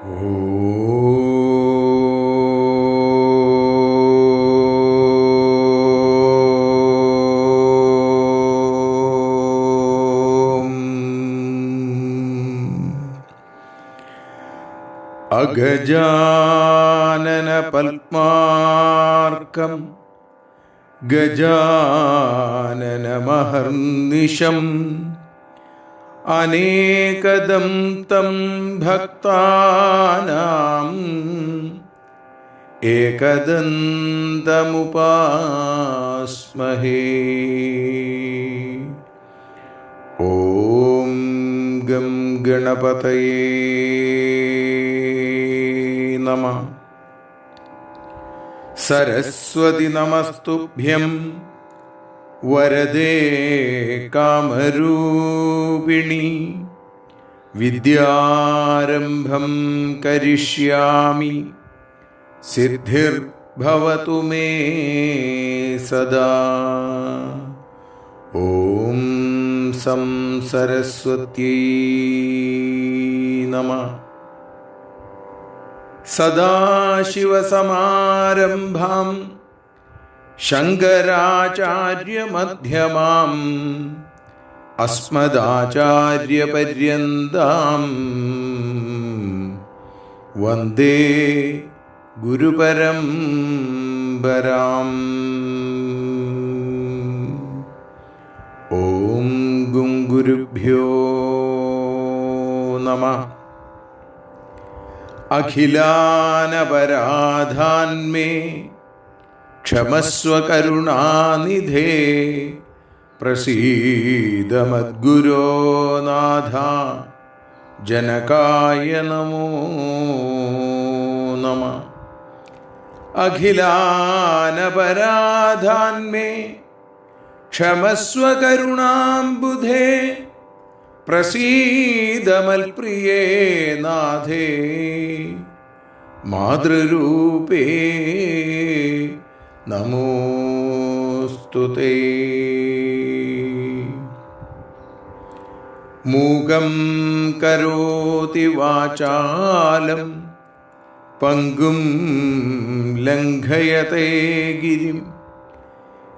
അഗജാനന പത്മാർക്കം ഗജാനനമഹർനിശം അനേകദം തം ഭക്താനാം ഏകദന്തമുപാസ്മഹേ. ഓം ഗം ഗണപതയേ നമഃ. സരസ്വതി നമസ്തുഭ്യം വരദേ കാമരൂപിണി. വിദ്യാരംഭം കരിഷ്യാമി സിദ്ധിർഭവതു മേ സദാ. ഓം സം സരസ്വത്യൈ നമഃ. സദാശിവസമാരംഭാം ശങ്കരാചാര്യമധ്യമാം അസ്മദാചാര്യപര്യന്താം വന്ദേ ഗുരുപരമ്പരാം. ഓം ഗും ഗുരുഭ്യോ നമഃ. അഖിലാനപരാധാന്മേ ക്ഷമസ്വ കരുണാനിധേ. പ്രസീദ മദ്ഗുരോ നാഥ ജനകായ നമോ നമഃ. അഖിലാനപരാധാന്മേ ക്ഷമസ്വ കരുണാംബുധേ. പ്രസീദ മൽപ്രിയേ നാഥേ മാതൃരൂപേ നമോസ്തുതേ. മൂകം കരോതി വാചാലം പങ്കും ലംഘയതേ ഗിരിം.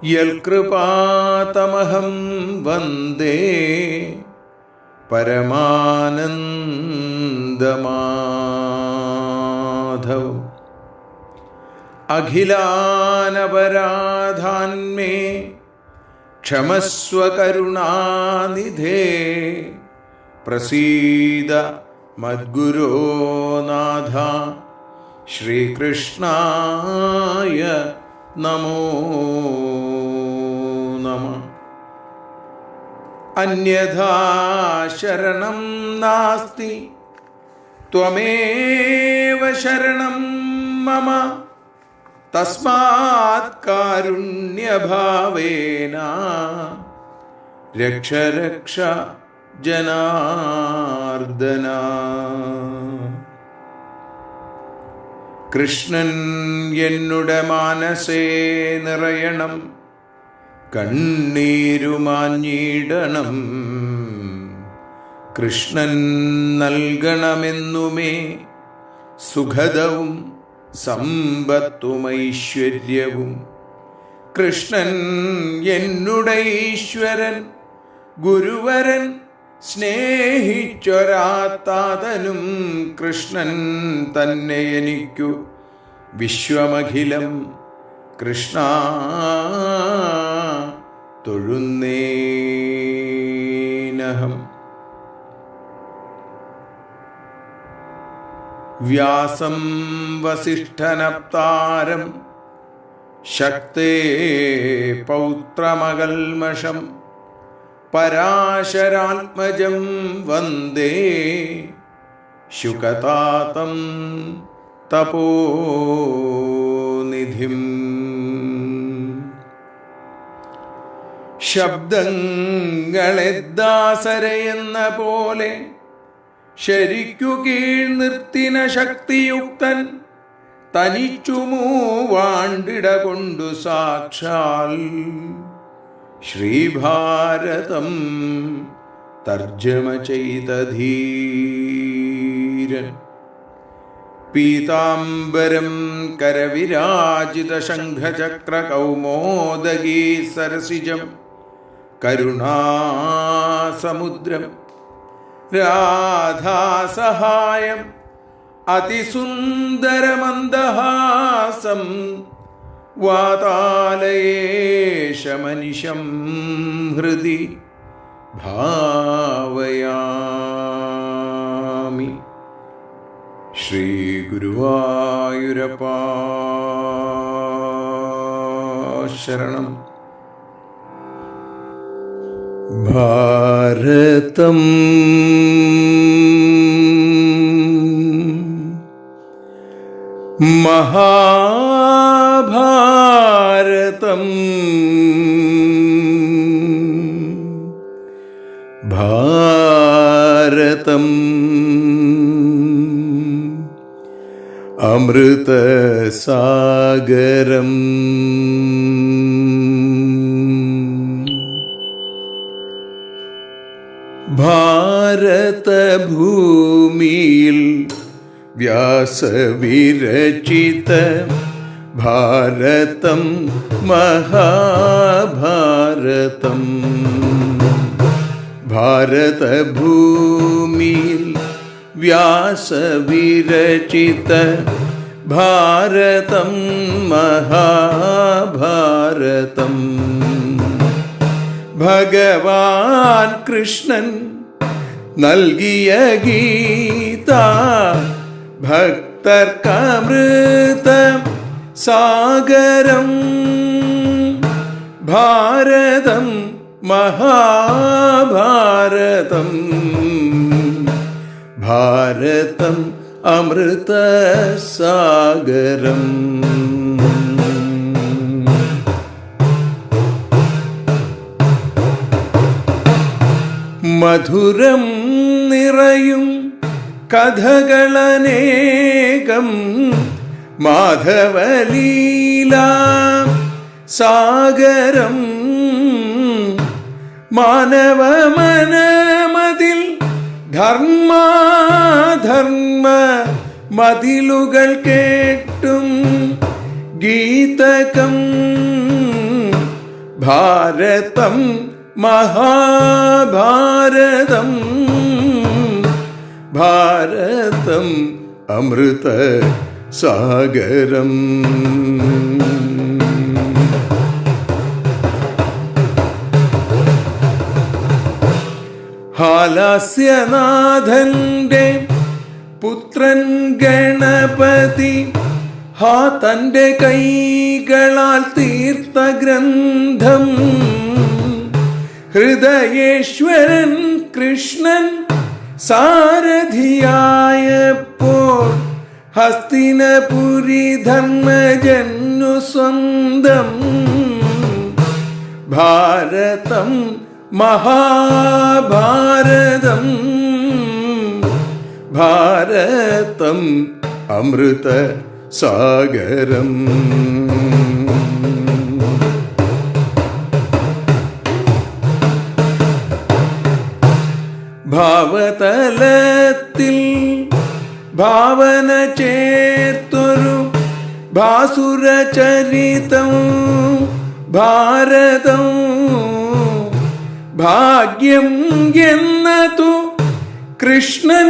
യൽകൃപാതമഹം വന്ദേ പരമാനന്ദമാധവം. അഖിലാനപരാധാന്മേ ക്ഷമസ്വ കരുണാനിധേ. പ്രസീദ മദ്ഗുരോ നാഥ ശ്രീകൃഷ്ണായ നമോ നമഃ. അന്യഥാ ശരണം നാസ്തി ത്വമേവ ശരണം മമ. തസ്മാത് കാരുണ്യഭാവേന രക്ഷ രക്ഷ ജനാർദ്ദന. കൃഷ്ണൻ എന്നുടെ മാനസേ നിറയണം. കണ്ണീരുമാഞ്ഞിടണം. കൃഷ്ണൻ നൽകണമെന്നുമേ സുഖദവും സമ്പത്തുമൈശ്വര്യവും. കൃഷ്ണൻ എന്നുടെ ഈശ്വരൻ ഗുരുവരൻ സ്നേഹിച്ചൊരാത്താതനും. കൃഷ്ണൻ തന്നെ എനിക്കു വിശ്വമഖിലം. കൃഷ്ണ തൊഴുന്നേനഹം. വ്യാസം വസിഷ്ഠനപ്താരം ശക്തേ പൗത്രമകൽമഷം. പരാശരാത്മജം വന്ദേ ശുകതാതം തപോനിധിം. ശബ്ദങ്ങളെ ദാസരയെന്ന പോലെ ശരിക്കു കീഴ് നിർത്തിന ശക്തിയുക്തൻ. തനിച്ചു മൂവാണ്ടിട കൊണ്ടു സാക്ഷാൽ ശ്രീഭാരതം തർജ്ജമ ചെയ്ത ധീരൻ. പീതാംബരം കരവിരാജിതശംഖചക്രകൗമോദഗീ സരസിജം കരുണാസമുദ്രം രാധാസഹായം അതിസുന്ദരമന്ദഹാസം വാതാലയേശമനിശം ഹൃദി ഭാവയാമി. ശ്രീ ഗുരുവായൂരപ്പാ ശരണം. ഭാരതം മഹാഭാരതം ഭാരതം അമൃതസാഗരം. ഭാരതഭൂമിയിൽ വ്യാസവിരചിത ഭാരതം മഹാഭാരതം. ഭാരതഭൂമിയിൽ വ്യാസവിരചിത ഭാരതം മഹാഭാരതം. ഭഗവാൻ കൃഷ്ണൻ നൽകിയ ഗീത ഭക്തർക്കമൃത സാഗരം. ഭാരതം മഹാഭാരതം ഭാരതം അമൃതസാഗരം. മധുരം നിറയും കഥകളനേകം മാധവലീല സാഗരം. മാനവമനമതിൽ ധർമാധർമ്മ മതിലുകൾ കേട്ടും ഗീതകം. ഭാരതം മഹാഭാരതം ഭാരതം അമൃത സാഗരം. ഹാലാസ്യനാഥന്റെ പുത്രൻ ഗണപതി തന്റെ കൈകളാൽ തീർത്ത ഗ്രന്ഥം. ഹൃദയേശ്വരൻ കൃഷ്ണൻ സാരഥിയായപ്പോൾ ഹസ്തിനപുരി ധർമ്മജന്നു സ്വന്തം. ഭാരതം മഹാഭാരതം ഭാരതം അമൃത സാഗരം. ഭാവതലത്തിൽ ഭാവന ചേർത്തൊരു ഭാസുരചരിതം ഭാരതം. ഭാഗ്യം എന്നതു കൃഷ്ണൻ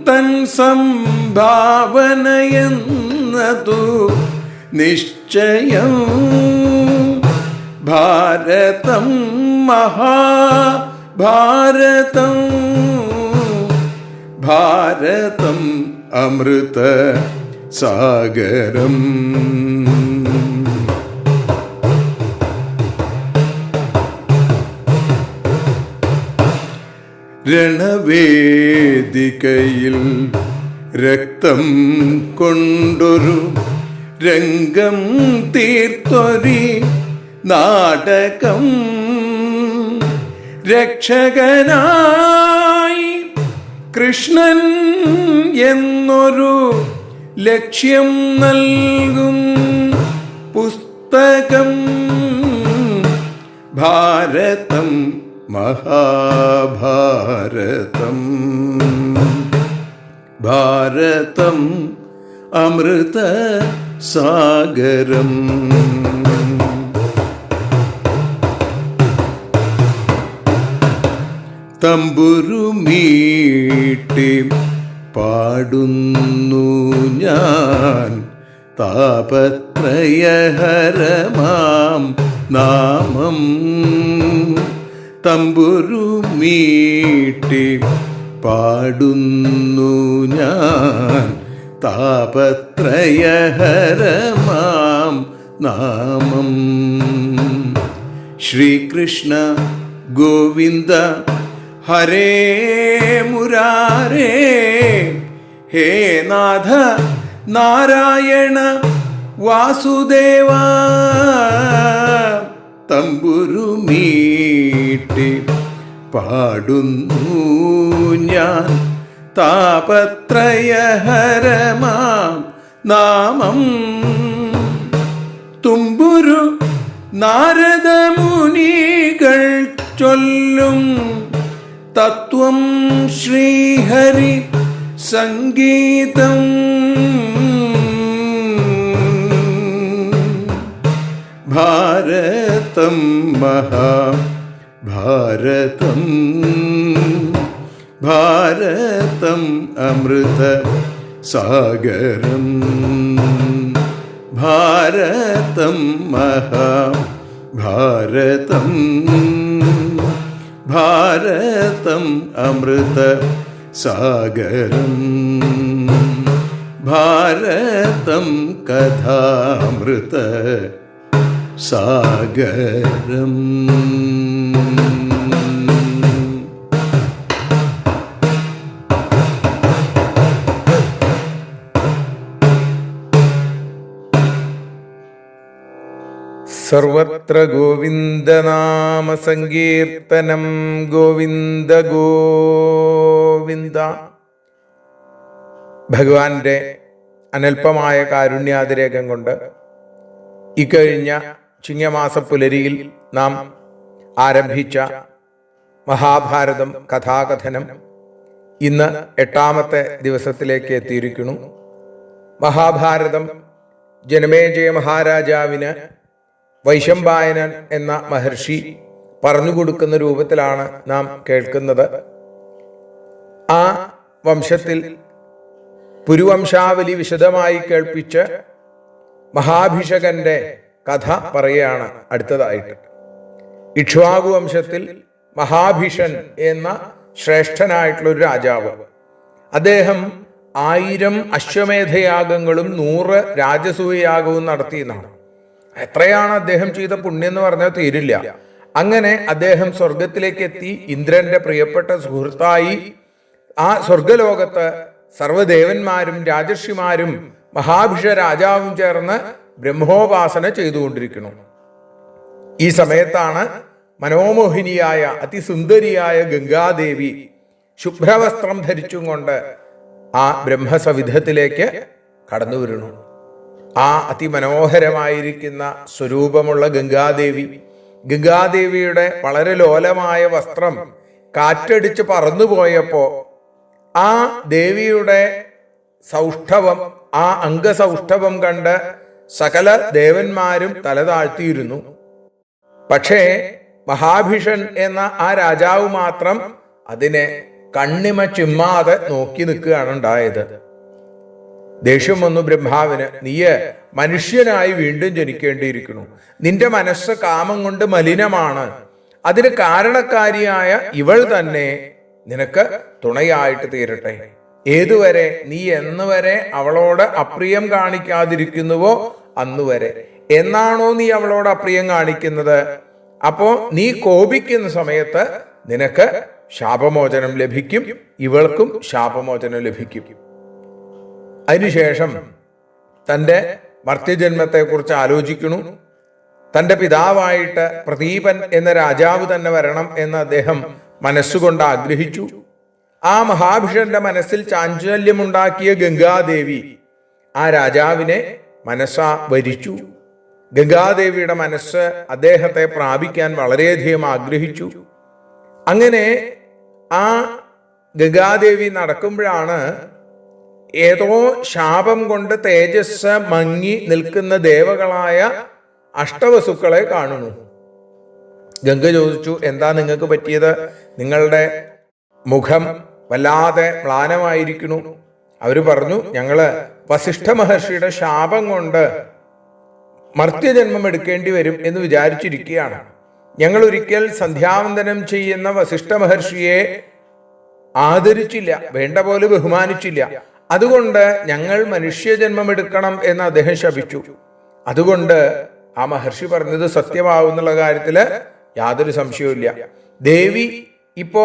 തൻ സംഭാവനയെന്നതു നിശ്ചയം. ഭാരതം മഹാഭാരതം ഭാരതം അമൃത സാഗരം. രണവേദികയിൽ രക്തം കൊണ്ടൊരു രംഗം തീർത്തൊരി നാടകം. രക്ഷകനായി കൃഷ്ണൻ എന്നൊരു ലക്ഷ്യം നൽകും പുസ്തകം. ഭാരതം മഹാഭാരതം ഭാരതം അമൃത സാഗരം. തമ്പുരുമീട്ടി പാടുന്നു ഞാൻ താപത്രയഹരമാം നാമം. തമ്പുരുമീട്ടി പാടുന്നു ഞാൻ താപത്രയഹരമാം നാമം. ശ്രീകൃഷ്ണ ഗോവിന്ദ ഹരേ മുരാരേ, ഹേ നാഥ നാരായണ വാസുദേവ. തമ്പുരുമീട്ടി പാടുന്നു ഞാൻ താപത്രയഹരമാം നാമം. തുമ്പുരു നാരദമുനികൾ ചൊല്ലും തത്വം ശ്രീഹരി സംഗീതം. ഭാരതം മഹാഭാരതം, ഭാരതം അമൃത സാഗരം. ഭാരതം മഹാഭാരതം, ഭാരതം അമൃത സാഗരം. ഭാരതം കഥാമൃത സാഗരം. സർവത്ര ഗോവിന്ദനാമ സങ്കീർത്തനം. ഗോവിന്ദ ഗോവിന്ദ. ഭഗവാന്റെ അനൽപമായ കാരുണ്യാതിരേകം കൊണ്ട് ഇക്കഴിഞ്ഞ ചിങ്ങമാസ പുലരിയിൽ നാം ആരംഭിച്ച മഹാഭാരതം കഥാകഥനം ഇന്ന് 8ാമത്തെ ദിവസത്തിലേക്ക് എത്തിയിരിക്കുന്നു. മഹാഭാരതം ജനമേജയ മഹാരാജാവിന് വൈശമ്പായനൻ എന്ന മഹർഷി പറഞ്ഞുകൊടുക്കുന്ന രൂപത്തിലാണ് നാം കേൾക്കുന്നത്. ആ വംശത്തിൽ പുരുവംശാവലി വിശദമായി കേൾപ്പിച്ച് മഹാഭിഷകന്റെ കഥ പറയുകയാണ് അടുത്തതായിട്ട്. ഇക്ഷ്വാകു വംശത്തിൽ മഹാഭിഷൻ എന്ന ശ്രേഷ്ഠനായിട്ടുള്ള ഒരു രാജാവ്, അദ്ദേഹം 1000 അശ്വമേധയാഗങ്ങളും 100 രാജസൂയയാഗവും നടത്തിയെന്നാണ്. എത്രയാണ് അദ്ദേഹം ചെയ്ത പുണ്യം എന്ന് പറഞ്ഞാൽ തീരില്ല. അങ്ങനെ അദ്ദേഹം സ്വർഗത്തിലേക്ക് എത്തി ഇന്ദ്രന്റെ പ്രിയപ്പെട്ട സുഹൃത്തായി. ആ സ്വർഗലോകത്ത് സർവ്വദേവന്മാരും രാജർഷിമാരും മഹാഭിഷ രാജാവും ചേർന്ന് ബ്രഹ്മോപാസന ചെയ്തുകൊണ്ടിരിക്കുന്നു. ഈ സമയത്താണ് മനോമോഹിനിയായ അതിസുന്ദരിയായ ഗംഗാദേവി ശുഭ്രവസ്ത്രം ധരിച്ചും കൊണ്ട് ആ ബ്രഹ്മസവിധത്തിലേക്ക് കടന്നു വരുന്നു. ആ അതിമനോഹരമായിരിക്കുന്ന സ്വരൂപമുള്ള ഗംഗാദേവിയുടെ വളരെ ലോലമായ വസ്ത്രം കാറ്റടിച്ച് പറന്നുപോയപ്പോ ആ ദേവിയുടെ സൗഷ്ഠവം, ആ അംഗസൗഷ്ഠവം കണ്ട് സകല ദേവന്മാരും തലതാഴ്ത്തിയിരുന്നു. പക്ഷേ മഹാഭിഷൻ എന്ന ആ രാജാവ് മാത്രം അതിനെ കണ്ണിമ ചിമ്മാതെ നോക്കി നിൽക്കുകയാണ് ഉണ്ടായത്. ദേഷ്യം വന്നു ബ്രഹ്മാവിന്. നീയ് മനുഷ്യനായി വീണ്ടും ജനിക്കേണ്ടിയിരിക്കുന്നു. നിന്റെ മനസ്സ് കാമം കൊണ്ട് മലിനമാണ്. അതിന് കാരണക്കാരിയായ ഇവൾ തന്നെ നിനക്ക് തുണയായിട്ട് തീരട്ടെ. ഏതുവരെ? നീ എന്നുവരെ അവളോട് അപ്രിയം കാണിക്കാതിരിക്കുന്നുവോ അന്നുവരെ. എന്നാണോ നീ അവളോട് അപ്രിയം കാണിക്കുന്നത്, അപ്പോ നീ കോപിക്കുന്ന സമയത്ത് നിനക്ക് ശാപമോചനം ലഭിക്കും, ഇവൾക്കും ശാപമോചനം ലഭിക്കും. അതിനുശേഷം തൻ്റെ മർത്യജന്മത്തെക്കുറിച്ച് ആലോചിക്കുന്നു. തൻ്റെ പിതാവായിട്ട് പ്രദീപൻ എന്ന രാജാവ് തന്നെ വരണം എന്ന് അദ്ദേഹം മനസ്സുകൊണ്ട് ആഗ്രഹിച്ചു. ആ മഹാഭിഷന്റെ മനസ്സിൽ ചാഞ്ചല്യമുണ്ടാക്കിയ ഗംഗാദേവി ആ രാജാവിനെ മനസ്സാ വരിച്ചു. ഗംഗാദേവിയുടെ മനസ്സ് അദ്ദേഹത്തെ പ്രാപിക്കാൻ വളരെയധികം ആഗ്രഹിച്ചു. അങ്ങനെ ആ ഗംഗാദേവി നടക്കുമ്പോഴാണ് ഏതോ ശാപം കൊണ്ട് തേജസ് മങ്ങി നിൽക്കുന്ന ദേവകളായ അഷ്ടവസുക്കളെ കാണുന്നു. ഗംഗ ചോദിച്ചു, എന്താ നിങ്ങൾക്ക് പറ്റിയത്? നിങ്ങളുടെ മുഖം വല്ലാതെ മ്ലാനമായിരിക്കുന്നു. അവര് പറഞ്ഞു, ഞങ്ങള് വസിഷ്ഠ മഹർഷിയുടെ ശാപം കൊണ്ട് മർത്യജന്മം എടുക്കേണ്ടി വരും എന്ന് വിചാരിച്ചിരിക്കുകയാണ്. ഞങ്ങൾ ഒരിക്കൽ സന്ധ്യാവന്ദനം ചെയ്യുന്ന വസിഷ്ഠ മഹർഷിയെ ആദരിച്ചില്ല, വേണ്ട പോലെ ബഹുമാനിച്ചില്ല. അതുകൊണ്ട് ഞങ്ങൾ മനുഷ്യജന്മം എടുക്കണം എന്ന് അദ്ദേഹം ശപിച്ചു. അതുകൊണ്ട് ആ മഹർഷി പറഞ്ഞത് സത്യമാവുന്നുള്ള കാര്യത്തില് യാതൊരു സംശയവുമില്ല. ദേവി ഇപ്പോ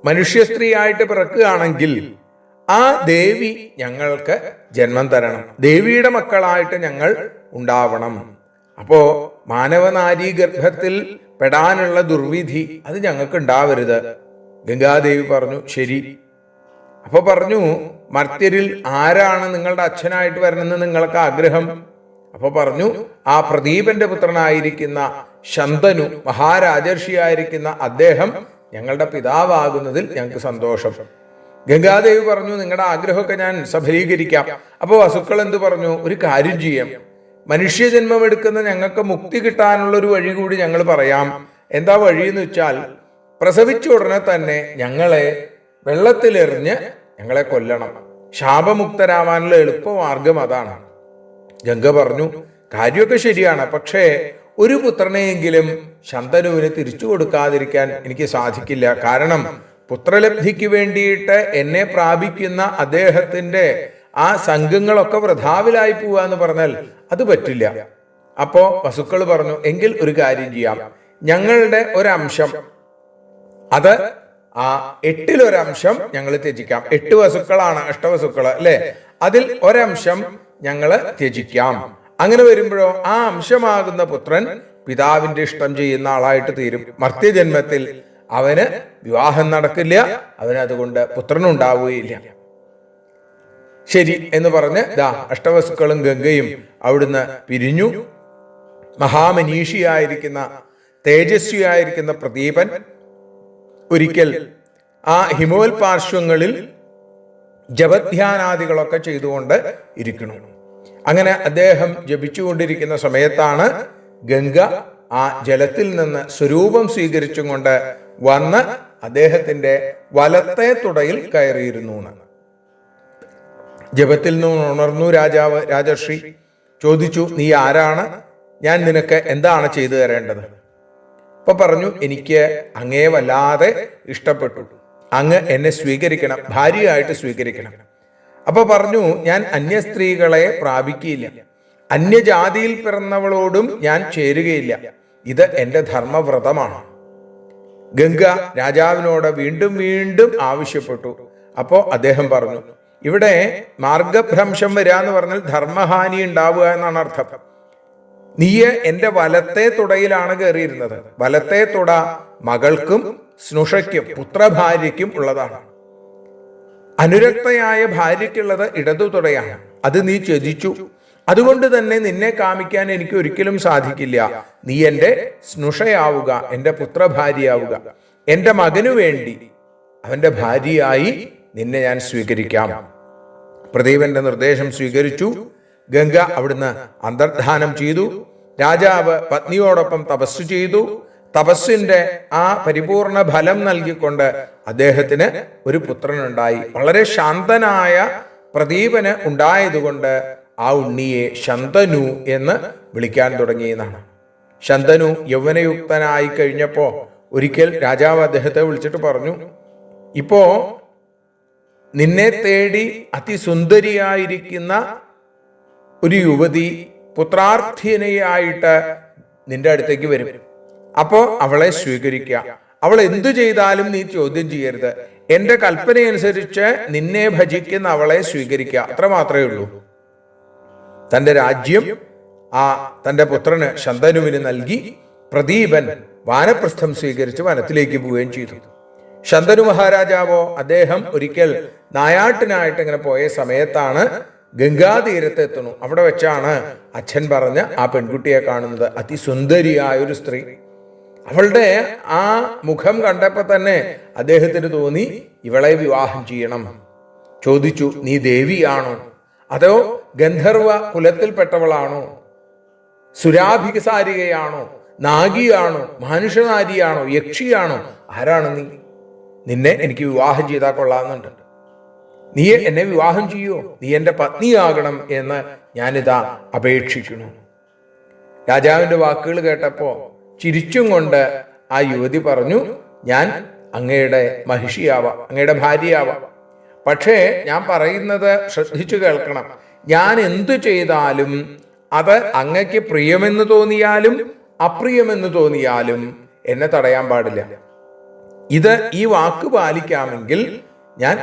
മനുഷ്യ സ്ത്രീയായിട്ട് പിറക്കുകയാണെങ്കിൽ ആ ദേവി ഞങ്ങൾക്ക് ജന്മം തരണം, ദേവിയുടെ മക്കളായിട്ട് ഞങ്ങൾ ഉണ്ടാവണം. അപ്പോ മാനവനാരീ ഗർഭത്തിൽ പെടാനുള്ള ദുർവിധി അത് ഞങ്ങൾക്ക് ഉണ്ടാവരുത്. ഗംഗാദേവി പറഞ്ഞു, ശരി. അപ്പൊ പറഞ്ഞു, മർത്യരിൽ ആരാണ് നിങ്ങളുടെ അച്ഛനായിട്ട് വരണമെന്ന് നിങ്ങൾക്ക് ആഗ്രഹം? അപ്പൊ പറഞ്ഞു, ആ പ്രദീപന്റെ പുത്രനായിരിക്കുന്ന ശന്തനു, മഹാരാജർഷിയായിരിക്കുന്ന അദ്ദേഹം ഞങ്ങളുടെ പിതാവാകുന്നതിൽ ഞങ്ങൾക്ക് സന്തോഷം. ഗംഗാദേവി പറഞ്ഞു, നിങ്ങളുടെ ആഗ്രഹമൊക്കെ ഞാൻ സഫലീകരിക്കാം. അപ്പോൾ വസുക്കൾ എന്ത് പറഞ്ഞു? ഒരു കാര്യം ചെയ്യാം, മനുഷ്യജന്മം എടുക്കുന്ന ഞങ്ങൾക്ക് മുക്തി കിട്ടാനുള്ള ഒരു വഴി കൂടി ഞങ്ങൾ പറയാം. എന്താ വഴി എന്ന് വെച്ചാൽ, പ്രസവിച്ച ഉടനെ തന്നെ ഞങ്ങളെ വെള്ളത്തിലെറിഞ്ഞ് ഞങ്ങളെ കൊല്ലണം. ശാപമുക്തരാവാനുള്ള എളുപ്പമാർഗം അതാണ്. ഗംഗ പറഞ്ഞു, കാര്യമൊക്കെ ശരിയാണ്, പക്ഷേ ഒരു പുത്രനെയെങ്കിലും ശന്തനുവിന് തിരിച്ചു കൊടുക്കാതിരിക്കാൻ എനിക്ക് സാധിക്കില്ല. കാരണം പുത്രലബ്ധിക്ക് വേണ്ടിയിട്ട് എന്നെ പ്രാപിക്കുന്ന അദ്ദേഹത്തിന്റെ ആ സംഘങ്ങളൊക്കെ വൃഥാവിലായി പോവുക എന്ന് പറഞ്ഞാൽ അത് പറ്റില്ല. അപ്പോ വസുക്കൾ പറഞ്ഞു, എങ്കിൽ ഒരു കാര്യം ചെയ്യാം, ഞങ്ങളുടെ ഒരംശം, അത് ആ 8-1 ഞങ്ങൾ ത്യജിക്കാം. 8 വസുക്കളാണ്, അഷ്ടവസുക്കൾ അല്ലെ, അതിൽ ഒരംശം ഞങ്ങള് ത്യജിക്കാം. അങ്ങനെ വരുമ്പോഴോ ആ അംശമാകുന്ന പുത്രൻ പിതാവിന്റെ ഇഷ്ടം ചെയ്യുന്ന ആളായിട്ട് തീരും. മർത്യജന്മത്തിൽ അവന് വിവാഹം നടക്കില്ല, അവന് അതുകൊണ്ട് പുത്രനുണ്ടാവുകയില്ല. ശരി എന്ന് പറഞ്ഞ് അഷ്ടവസുക്കളും ഗംഗയും അവിടുന്ന് പിരിഞ്ഞു. മഹാമനീഷിയായിരിക്കുന്ന തേജസ്വിയായിരിക്കുന്ന പ്രദീപൻ ഒരിക്കൽ ആ ഹിമോൽ പാർശ്വങ്ങളിൽ ജപധ്യാനാദികളൊക്കെ ചെയ്തുകൊണ്ട് ഇരിക്കണം. അങ്ങനെ അദ്ദേഹം ജപിച്ചുകൊണ്ടിരിക്കുന്ന സമയത്താണ് ഗംഗ ആ ജലത്തിൽ നിന്ന് സ്വരൂപം സ്വീകരിച്ചും കൊണ്ട് വന്ന് അദ്ദേഹത്തിന്റെ വലത്തെ തുടയിൽ കയറിയിരുന്നു. ജപത്തിൽ നിന്ന് ഉണർന്നു രാജർഷി ചോദിച്ചു, നീ ആരാണ്? ഞാൻ നിനക്ക് എന്താണ് ചെയ്തു തരേണ്ടത്? അപ്പൊ പറഞ്ഞു, എനിക്ക് അങ്ങയെ വല്ലാതെ ഇഷ്ടപ്പെട്ടു, അങ്ങ് എന്നെ സ്വീകരിക്കണം, ഭാര്യയായിട്ട് സ്വീകരിക്കണം. അപ്പൊ പറഞ്ഞു, ഞാൻ അന്യ സ്ത്രീകളെ പ്രാപിക്കുകയില്ല, അന്യജാതിയിൽ പിറന്നവളോടും ഞാൻ ചേരുകയില്ല, ഇത് എന്റെ ധർമ്മവ്രതമാണ്. ഗംഗ രാജാവിനോട് വീണ്ടും വീണ്ടും ആവശ്യപ്പെട്ടു. അപ്പോ അദ്ദേഹം പറഞ്ഞു, ഇവിടെ മാർഗഭ്രംശം വരിക എന്ന് പറഞ്ഞാൽ ധർമ്മഹാനി ഉണ്ടാവുക എന്നാണ് അർത്ഥം. നീ എന്റെ വലത്തെ തുടയിലാണ് കയറിയിരുന്നത്. വലത്തെ തുട മകൾക്കും സ്നുഷയ്ക്കും പുത്രഭാര്യയ്ക്കും ഉള്ളതാണ്. അനുരക്തയായ ഭാര്യയ്ക്കുള്ളത് ഇടതു തുടയാണ്. അത് നീ ത്യജിച്ചു. അതുകൊണ്ട് തന്നെ നിന്നെ കാമിക്കാൻ എനിക്ക് ഒരിക്കലും സാധിക്കില്ല. നീ എന്റെ സ്നുഷയാവുക, എന്റെ പുത്രഭാര്യയാവുക. എന്റെ മകനു വേണ്ടി അവന്റെ ഭാര്യയായി നിന്നെ ഞാൻ സ്വീകരിക്കാം. പ്രദീപന്റെ നിർദ്ദേശം സ്വീകരിച്ചു. ഗംഗ അവിടുന്ന് അന്തർധാനം ചെയ്തു. രാജാവ് പത്നിയോടൊപ്പം തപസ് ചെയ്തു. തപസ്സിന്റെ ആ പരിപൂർണ ഫലം നൽകിക്കൊണ്ട് അദ്ദേഹത്തിന് ഒരു പുത്രനുണ്ടായി. വളരെ ശാന്തനായ പ്രദീപന് ഉണ്ടായതുകൊണ്ട് ആ ഉണ്ണിയെ ശന്തനു എന്ന് വിളിക്കാൻ തുടങ്ങിയെന്നാണ്. ശന്തനു യൗവനയുക്തനായി കഴിഞ്ഞപ്പോ ഒരിക്കൽ രാജാവ് അദ്ദേഹത്തെ വിളിച്ചിട്ട് പറഞ്ഞു, ഇപ്പോ നിന്നെ തേടി അതിസുന്ദരിയായിരിക്കുന്ന ഒരു യുവതി പുത്രാർത്ഥിനിയായിട്ട് നിന്റെ അടുത്തേക്ക് വരും. അപ്പോ അവളെ സ്വീകരിക്കുക. അവൾ എന്തു ചെയ്താലും നീ ചോദ്യം ചെയ്യരുത്. എന്റെ കൽപ്പനയനുസരിച്ച് നിന്നെ ഭജിക്കുന്ന അവളെ സ്വീകരിക്കുക, അത്ര മാത്രമേ ഉള്ളൂ. തന്റെ രാജ്യം തന്റെ പുത്രന് ശന്തനുവിന് നൽകി പ്രദീപൻ വാനപ്രസ്ഥം സ്വീകരിച്ച് വനത്തിലേക്ക് പോവുകയും ചെയ്തു. ശന്തനു മഹാരാജാവോ അദ്ദേഹം ഒരിക്കൽ നായാട്ടിനായിട്ട് ഇങ്ങനെ പോയ സമയത്താണ് ഗംഗാതീരത്ത് എത്തുന്നു. അവിടെ വെച്ചാണ് അച്ഛൻ പറഞ്ഞ ആ പെൺകുട്ടിയെ കാണുന്നത്. അതിസുന്ദരിയായ ഒരു സ്ത്രീ. അവളുടെ ആ മുഖം കണ്ടപ്പോ തന്നെ അദ്ദേഹത്തിന് തോന്നി, ഇവളെ വിവാഹം ചെയ്യണം. ചോദിച്ചു, നീ ദേവിയാണോ, അതോ ഗന്ധർവ കുലത്തിൽപ്പെട്ടവളാണോ, സുരാഭിസാരികയാണോ, നാഗിയാണോ, മാനുഷനാരിയാണോ, യക്ഷിയാണോ, ആരാണ് നീ? നിന്നെ എനിക്ക് വിവാഹം ചെയ്താൽ കൊള്ളാമെന്നുണ്ട്. നീ എന്നെ വിവാഹം ചെയ്യോ? നീ എൻ്റെ പത്നിയാകണം എന്ന് ഞാനിതാ അപേക്ഷിക്കുന്നു. രാജാവിൻ്റെ വാക്കുകൾ കേട്ടപ്പോ ചിരിച്ചും കൊണ്ട് ആ യുവതി പറഞ്ഞു, ഞാൻ അങ്ങയുടെ മഹിഷിയാവാം, അങ്ങയുടെ ഭാര്യയാവാം. പക്ഷേ ഞാൻ പറയുന്നത് ശ്രദ്ധിച്ചു കേൾക്കണം. ഞാൻ എന്തു ചെയ്താലും അത് അങ്ങയ്ക്ക് പ്രിയമെന്ന് തോന്നിയാലും അപ്രിയമെന്ന് തോന്നിയാലും എന്നെ തടയാൻ പാടില്ല. ഈ വാക്ക് പാലിക്കാമെങ്കിൽ ഞാൻ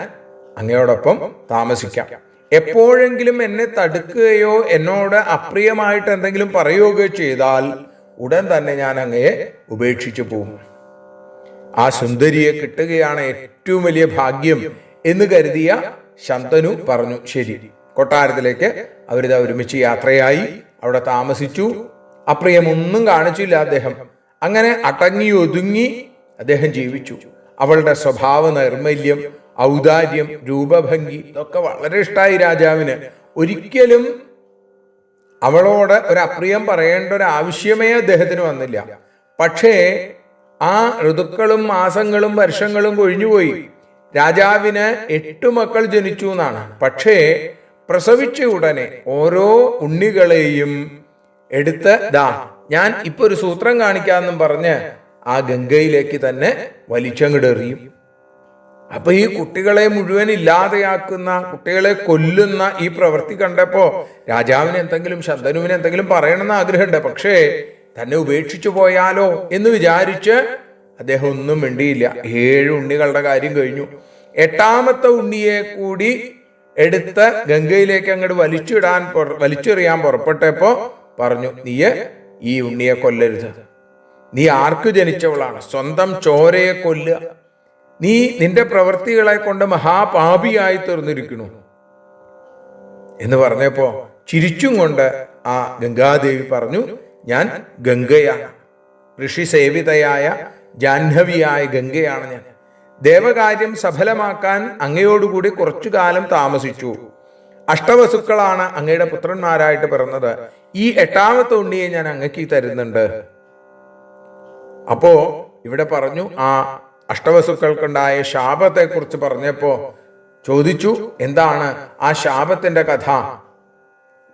അങ്ങയോടൊപ്പം താമസിക്കാം. എപ്പോഴെങ്കിലും എന്നെ തടുക്കുകയോ എന്നോട് അപ്രിയമായിട്ട് എന്തെങ്കിലും പറയുകയോ ചെയ്താൽ ഉടൻ തന്നെ ഞാൻ അങ്ങയെ ഉപേക്ഷിച്ചു പോകും. ആ സുന്ദരിയെ കിട്ടുകയാണ് ഏറ്റവും വലിയ ഭാഗ്യം എന്ന് കരുതിയ ശന്തനു പറഞ്ഞു, ശരി. കൊട്ടാരത്തിലേക്ക് അവരിതാ ഒരുമിച്ച് യാത്രയായി. അവിടെ താമസിച്ചു. അപ്രിയമൊന്നും കാണിച്ചില്ല അദ്ദേഹം. അങ്ങനെ അടങ്ങി ഒതുങ്ങി അദ്ദേഹം ജീവിച്ചു. അവളുടെ സ്വഭാവ നൈർമല്യം, ഔദാര്യം, രൂപഭംഗി ഇതൊക്കെ വളരെ ഇഷ്ടമായി രാജാവിന്. ഒരിക്കലും അവളോട് ഒരു അപ്രിയം പറയേണ്ട ഒരു ആവശ്യമേ അദ്ദേഹത്തിന് വന്നില്ല. പക്ഷേ ആ ഋതുക്കളും മാസങ്ങളും വർഷങ്ങളും കൊഴിഞ്ഞുപോയി. രാജാവിന് 8 മക്കൾ ജനിച്ചു എന്നാണ്. പക്ഷേ പ്രസവിച്ച ഉടനെ ഓരോ ഉണ്ണികളെയും എടുത്ത് ഞാൻ ഇപ്പൊ ഒരു സൂത്രം കാണിക്കാമെന്നും പറഞ്ഞ് ആ ഗംഗയിലേക്ക് തന്നെ വലിച്ചങ്ങിടെറിയും. അപ്പൊ ഈ കുട്ടികളെ മുഴുവൻ ഇല്ലാതെയാക്കുന്ന, കുട്ടികളെ കൊല്ലുന്ന ഈ പ്രവൃത്തി കണ്ടപ്പോ രാജാവിന് എന്തെങ്കിലും, ശന്തനുവിന് എന്തെങ്കിലും പറയണമെന്ന് ആഗ്രഹമുണ്ട്. പക്ഷേ തന്നെ ഉപേക്ഷിച്ചു പോയാലോ എന്ന് വിചാരിച്ച് അദ്ദേഹം ഒന്നും മിണ്ടിയില്ല. 7 ഉണ്ണികളുടെ കാര്യം കഴിഞ്ഞു. 8ാമത്തെ ഉണ്ണിയെ കൂടി എടുത്ത് ഗംഗയിലേക്ക് അങ്ങോട്ട് വലിച്ചെറിയാൻ പുറപ്പെട്ടപ്പോ പറഞ്ഞു, നീ ഈ ഉണ്ണിയെ കൊല്ലരുത്. നീ ആർക്ക് ജനിച്ചവളാണ്? സ്വന്തം ചോരയെ കൊല്ലുക. നീ നിന്റെ പ്രവൃത്തികളെ കൊണ്ട് മഹാപാപിയായി തീർന്നിരിക്കുന്നു എന്ന് പറഞ്ഞപ്പോ ചിരിച്ചും കൊണ്ട് ആ ഗംഗാദേവി പറഞ്ഞു, ഞാൻ ഗംഗയാണ്, ഋഷി സേവിതയായ ജാഹ്നവിയായ ഗംഗയാണ് ഞാൻ. ദേവകാര്യം സഫലമാക്കാൻ അങ്ങയോടുകൂടി കുറച്ചു കാലം താമസിച്ചു. അഷ്ടവസുക്കളാണ് അങ്ങയുടെ പുത്രന്മാരായിട്ട് പിറന്നത്. ഈ 8ാമത്തെ ഉണ്ണിയെ ഞാൻ അങ്ങക്ക് തരുന്നുണ്ട്. അപ്പോ ഇവിടെ പറഞ്ഞു, ആ അഷ്ടവസുക്കൾക്കുണ്ടായ ശാപത്തെ കുറിച്ച് പറഞ്ഞപ്പോ ചോദിച്ചു, എന്താണ് ആ ശാപത്തിന്റെ കഥ?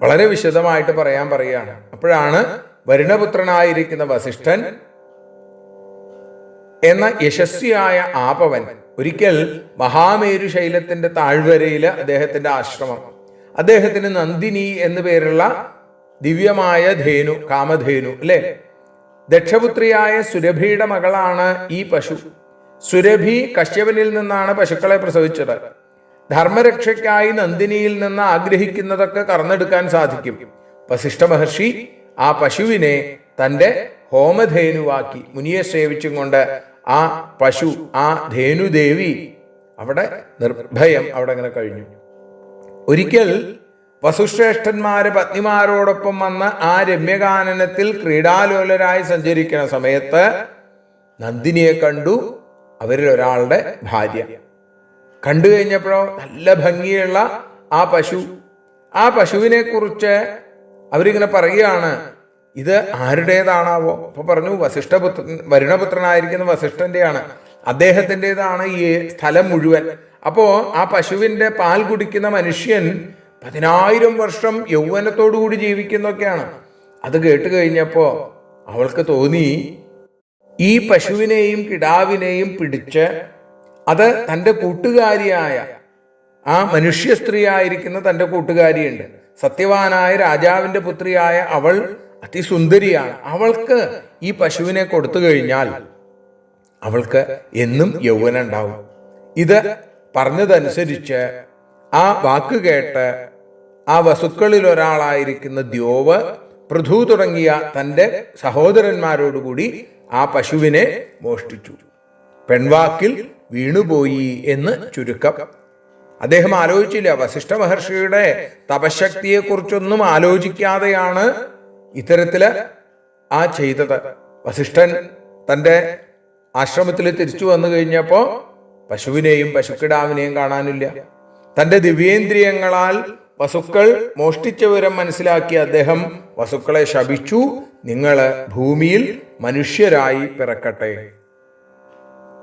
വളരെ വിശദമായിട്ട് പറയുകയാണ്. അപ്പോഴാണ് വരുണപുത്രനായിരിക്കുന്ന വസിഷ്ഠൻ എന്ന യശസ്വിയായ ആപവൻ ഒരിക്കൽ മഹാമേരു ശൈലത്തിന്റെ താഴ്വരയില് അദ്ദേഹത്തിന്റെ ആശ്രമം, അദ്ദേഹത്തിന് നന്ദിനി എന്നു പേരുള്ള ദിവ്യമായ ധേനു, കാമധേനു അല്ലെ, ദക്ഷപുത്രിയായ സുരഭിയുടെ മകളാണ് ഈ പശു. സുരഭി കശ്യപനിൽ നിന്നാണ് പശുക്കളെ പ്രസവിച്ചത്. ധർമ്മരക്ഷയ്ക്കായി നന്ദിനിയിൽ നിന്ന് ആഗ്രഹിക്കുന്നതൊക്കെ കറന്നെടുക്കാൻ സാധിക്കും. വസിഷ്ഠ മഹർഷി ആ പശുവിനെ തൻ്റെ ഹോമധേനുവാക്കി മുനിയെ സേവിച്ചും കൊണ്ട് ആ പശു, ആ ധേനുദേവി അവിടെ നിർഭയം അവിടെ അങ്ങനെ കഴിഞ്ഞു. ഒരിക്കൽ വസുശ്രേഷ്ഠന്മാര് പത്നിമാരോടൊപ്പം വന്ന് ആ രമ്യഗാനനത്തിൽ ക്രീഡാലോലരായി സഞ്ചരിക്കുന്ന സമയത്ത് നന്ദിനിയെ കണ്ടു. അവരിൽ ഒരാളുടെ ഭാര്യ കണ്ടു കഴിഞ്ഞപ്പോഴോ നല്ല ഭംഗിയുള്ള ആ പശു, ആ പശുവിനെ കുറിച്ച് അവരിങ്ങനെ പറയുകയാണ്, ഇത് ആരുടേതാണാവോ? അപ്പൊ പറഞ്ഞു, വരുണപുത്രനായിരിക്കുന്ന വസിഷ്ഠന്റെയാണ്, അദ്ദേഹത്തിൻ്റെതാണ് ഈ സ്ഥലം മുഴുവൻ. അപ്പോ ആ പശുവിന്റെ പാൽ കുടിക്കുന്ന മനുഷ്യൻ 10,000 വർഷം യൗവനത്തോടുകൂടി ജീവിക്കുന്നൊക്കെയാണ്. അത് കേട്ട് കഴിഞ്ഞപ്പോ അവൾക്ക് തോന്നി, ഈ പശുവിനെയും കിടാവിനെയും പിടിച്ച് അത് തൻ്റെ കൂട്ടുകാരിയായ ആ മനുഷ്യ സ്ത്രീയായിരിക്കുന്ന തൻ്റെ കൂട്ടുകാരിയുണ്ട്, സത്യവാനായ രാജാവിൻ്റെ പുത്രിയായ അവൾ അതിസുന്ദരിയാണ്. അവൾക്ക് ഈ പശുവിനെ കൊടുത്തു കഴിഞ്ഞാൽ അവൾക്ക് എന്നും യൗവനം ഉണ്ടാവും. ഇത് പറഞ്ഞതനുസരിച്ച് ആ വാക്ക് കേട്ട് ആ വസുക്കളിൽ ഒരാളായിരിക്കുന്ന ദ്യോവ്, പൃഥു തുടങ്ങിയ തൻ്റെ സഹോദരന്മാരോടുകൂടി ആ പശുവിനെ മോഷ്ടിച്ചു. പെൺവാക്കിൽ വീണുപോയി എന്ന് ചുരുക്കം. അദ്ദേഹം ആലോചിച്ചില്ല. വസിഷ്ഠ മഹർഷിയുടെ തപശക്തിയെ കുറിച്ചൊന്നും ആലോചിക്കാതെയാണ് ഇത്തരത്തില് ആ ചെയ്തത്. വസിഷ്ഠൻ തൻ്റെ ആശ്രമത്തിൽ തിരിച്ചു വന്നു കഴിഞ്ഞപ്പോ പശുവിനെയും പശുക്കിടാവിനെയും കാണാനില്ല. തൻ്റെ ദിവ്യേന്ദ്രിയങ്ങളാൽ വസുക്കൾ മോഷ്ടിച്ച വിവരം മനസ്സിലാക്കിയ അദ്ദേഹം വസുക്കളെ ശപിച്ചു, നിങ്ങൾ ഭൂമിയിൽ മനുഷ്യരായി പിറക്കട്ടെ.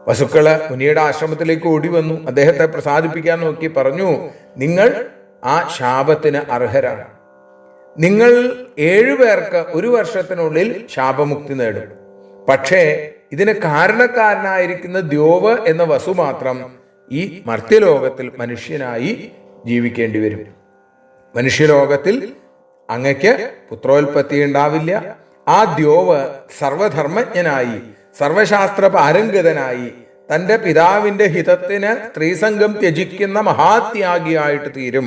വസുക്കള് മുനിയുടെ ആശ്രമത്തിലേക്ക് ഓടി വന്നു. അദ്ദേഹത്തെ പ്രസാദിപ്പിക്കാൻ നോക്കി പറഞ്ഞു, നിങ്ങൾ ആ ശാപത്തിന് അർഹരാണ്. നിങ്ങൾ 7 പേർക്ക് 1 വർഷത്തിനുള്ളിൽ ശാപമുക്തി നേടും. പക്ഷേ ഇതിന് കാരണക്കാരനായിരിക്കുന്ന ദ്യോവ് എന്ന വസു മാത്രം ഈ മർത്യലോകത്തിൽ മനുഷ്യനായി ജീവിക്കേണ്ടി വരും. മനുഷ്യലോകത്തിൽ അങ്ങക്ക് പുത്രോൽപത്തി ഉണ്ടാവില്ല. ആ ദ്യോവ് സർവധർമ്മജ്ഞനായി സർവശാസ്ത്ര പാരംഗതനായി തൻ്റെ പിതാവിൻ്റെ ഹിതത്തിന് സ്ത്രീസംഘം ത്യജിക്കുന്ന മഹാത്യാഗിയായിട്ട് തീരും.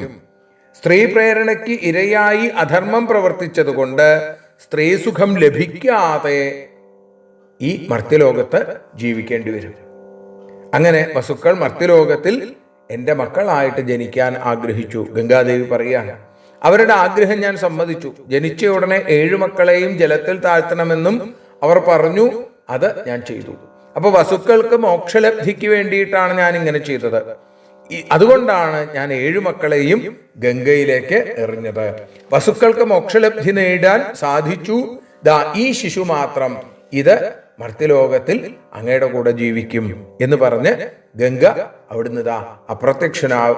സ്ത്രീ പ്രേരണയ്ക്ക് ഇരയായി അധർമ്മം പ്രവർത്തിച്ചതുകൊണ്ട് സ്ത്രീസുഖം ലഭിക്കാതെ ഈ മർത്യലോകത്ത് ജീവിക്കേണ്ടി വരും. അങ്ങനെ വസുക്കൾ മർത്യലോകത്തിൽ എൻ്റെ മക്കളായിട്ട് ജനിക്കാൻ ആഗ്രഹിച്ചു. ഗംഗാദേവി പറയുകയാണ്, അവരുടെ ആഗ്രഹം ഞാൻ സമ്മതിച്ചു. ജനിച്ച ഉടനെ 7 മക്കളെയും ജലത്തിൽ താഴ്ത്തണമെന്നും അവർ പറഞ്ഞു. അത് ഞാൻ ചെയ്തു. അപ്പൊ വസുക്കൾക്ക് മോക്ഷലബ്ധിക്ക് വേണ്ടിയിട്ടാണ് ഞാൻ ഇങ്ങനെ ചെയ്തത്. അതുകൊണ്ടാണ് ഞാൻ 7 മക്കളെയും ഗംഗയിലേക്ക് എറിഞ്ഞത്. വസുക്കൾക്ക് മോക്ഷലബ്ധി നേടാൻ സാധിച്ചു. ഈ ശിശു മാത്രം ഇത് മർത്യലോകത്തിൽ അങ്ങയുടെ കൂടെ ജീവിക്കും എന്ന് പറഞ്ഞ് ഗംഗ അവിടുന്ന്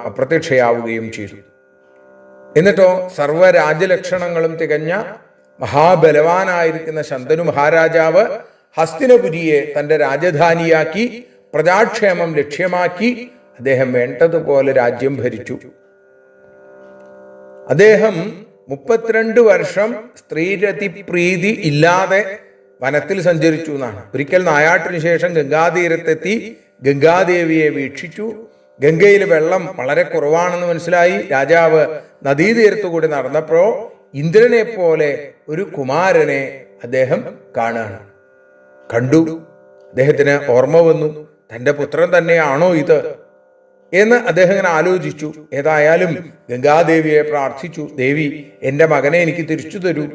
അപ്രത്യക്ഷയാവുകയും ചെയ്തു. എന്നിട്ടോ സർവ്വരാജ്യലക്ഷണങ്ങളും തികഞ്ഞ മഹാബലവാനായിരിക്കുന്ന ശന്തനു മഹാരാജാവ് ഹസ്തിനപുരിയെ തൻ്റെ രാജധാനിയാക്കി പ്രജാക്ഷേമം ലക്ഷ്യമാക്കി അദ്ദേഹം വേണ്ടതുപോലെ രാജ്യം ഭരിച്ചു. അദ്ദേഹം 32 വർഷം സ്ത്രീരതിപ്രീതി ഇല്ലാതെ വനത്തിൽ സഞ്ചരിച്ചു എന്നാണ്. ഒരിക്കൽ നായാട്ടിന് ശേഷം ഗംഗാതീരത്തെത്തി ഗംഗാദേവിയെ വീക്ഷിച്ചു. ഗംഗയിൽ വെള്ളം വളരെ കുറവാണെന്ന് മനസ്സിലായി. രാജാവ് നദീതീരത്തുകൂടി നടന്നപ്പോൾ ഇന്ദ്രനെ പോലെ ഒരു കുമാരനെ അദ്ദേഹം കണ്ടു. അദ്ദേഹത്തിന് ഓർമ്മ വന്നു, തൻ്റെ പുത്രൻ തന്നെയാണോ ഇത് എന്ന് അദ്ദേഹം ഇങ്ങനെ ആലോചിച്ചു. ഏതായാലും ഗംഗാദേവിയെ പ്രാർത്ഥിച്ചു, ദേവി എൻ്റെ മകനെ എനിക്ക് തിരിച്ചു തരൂ.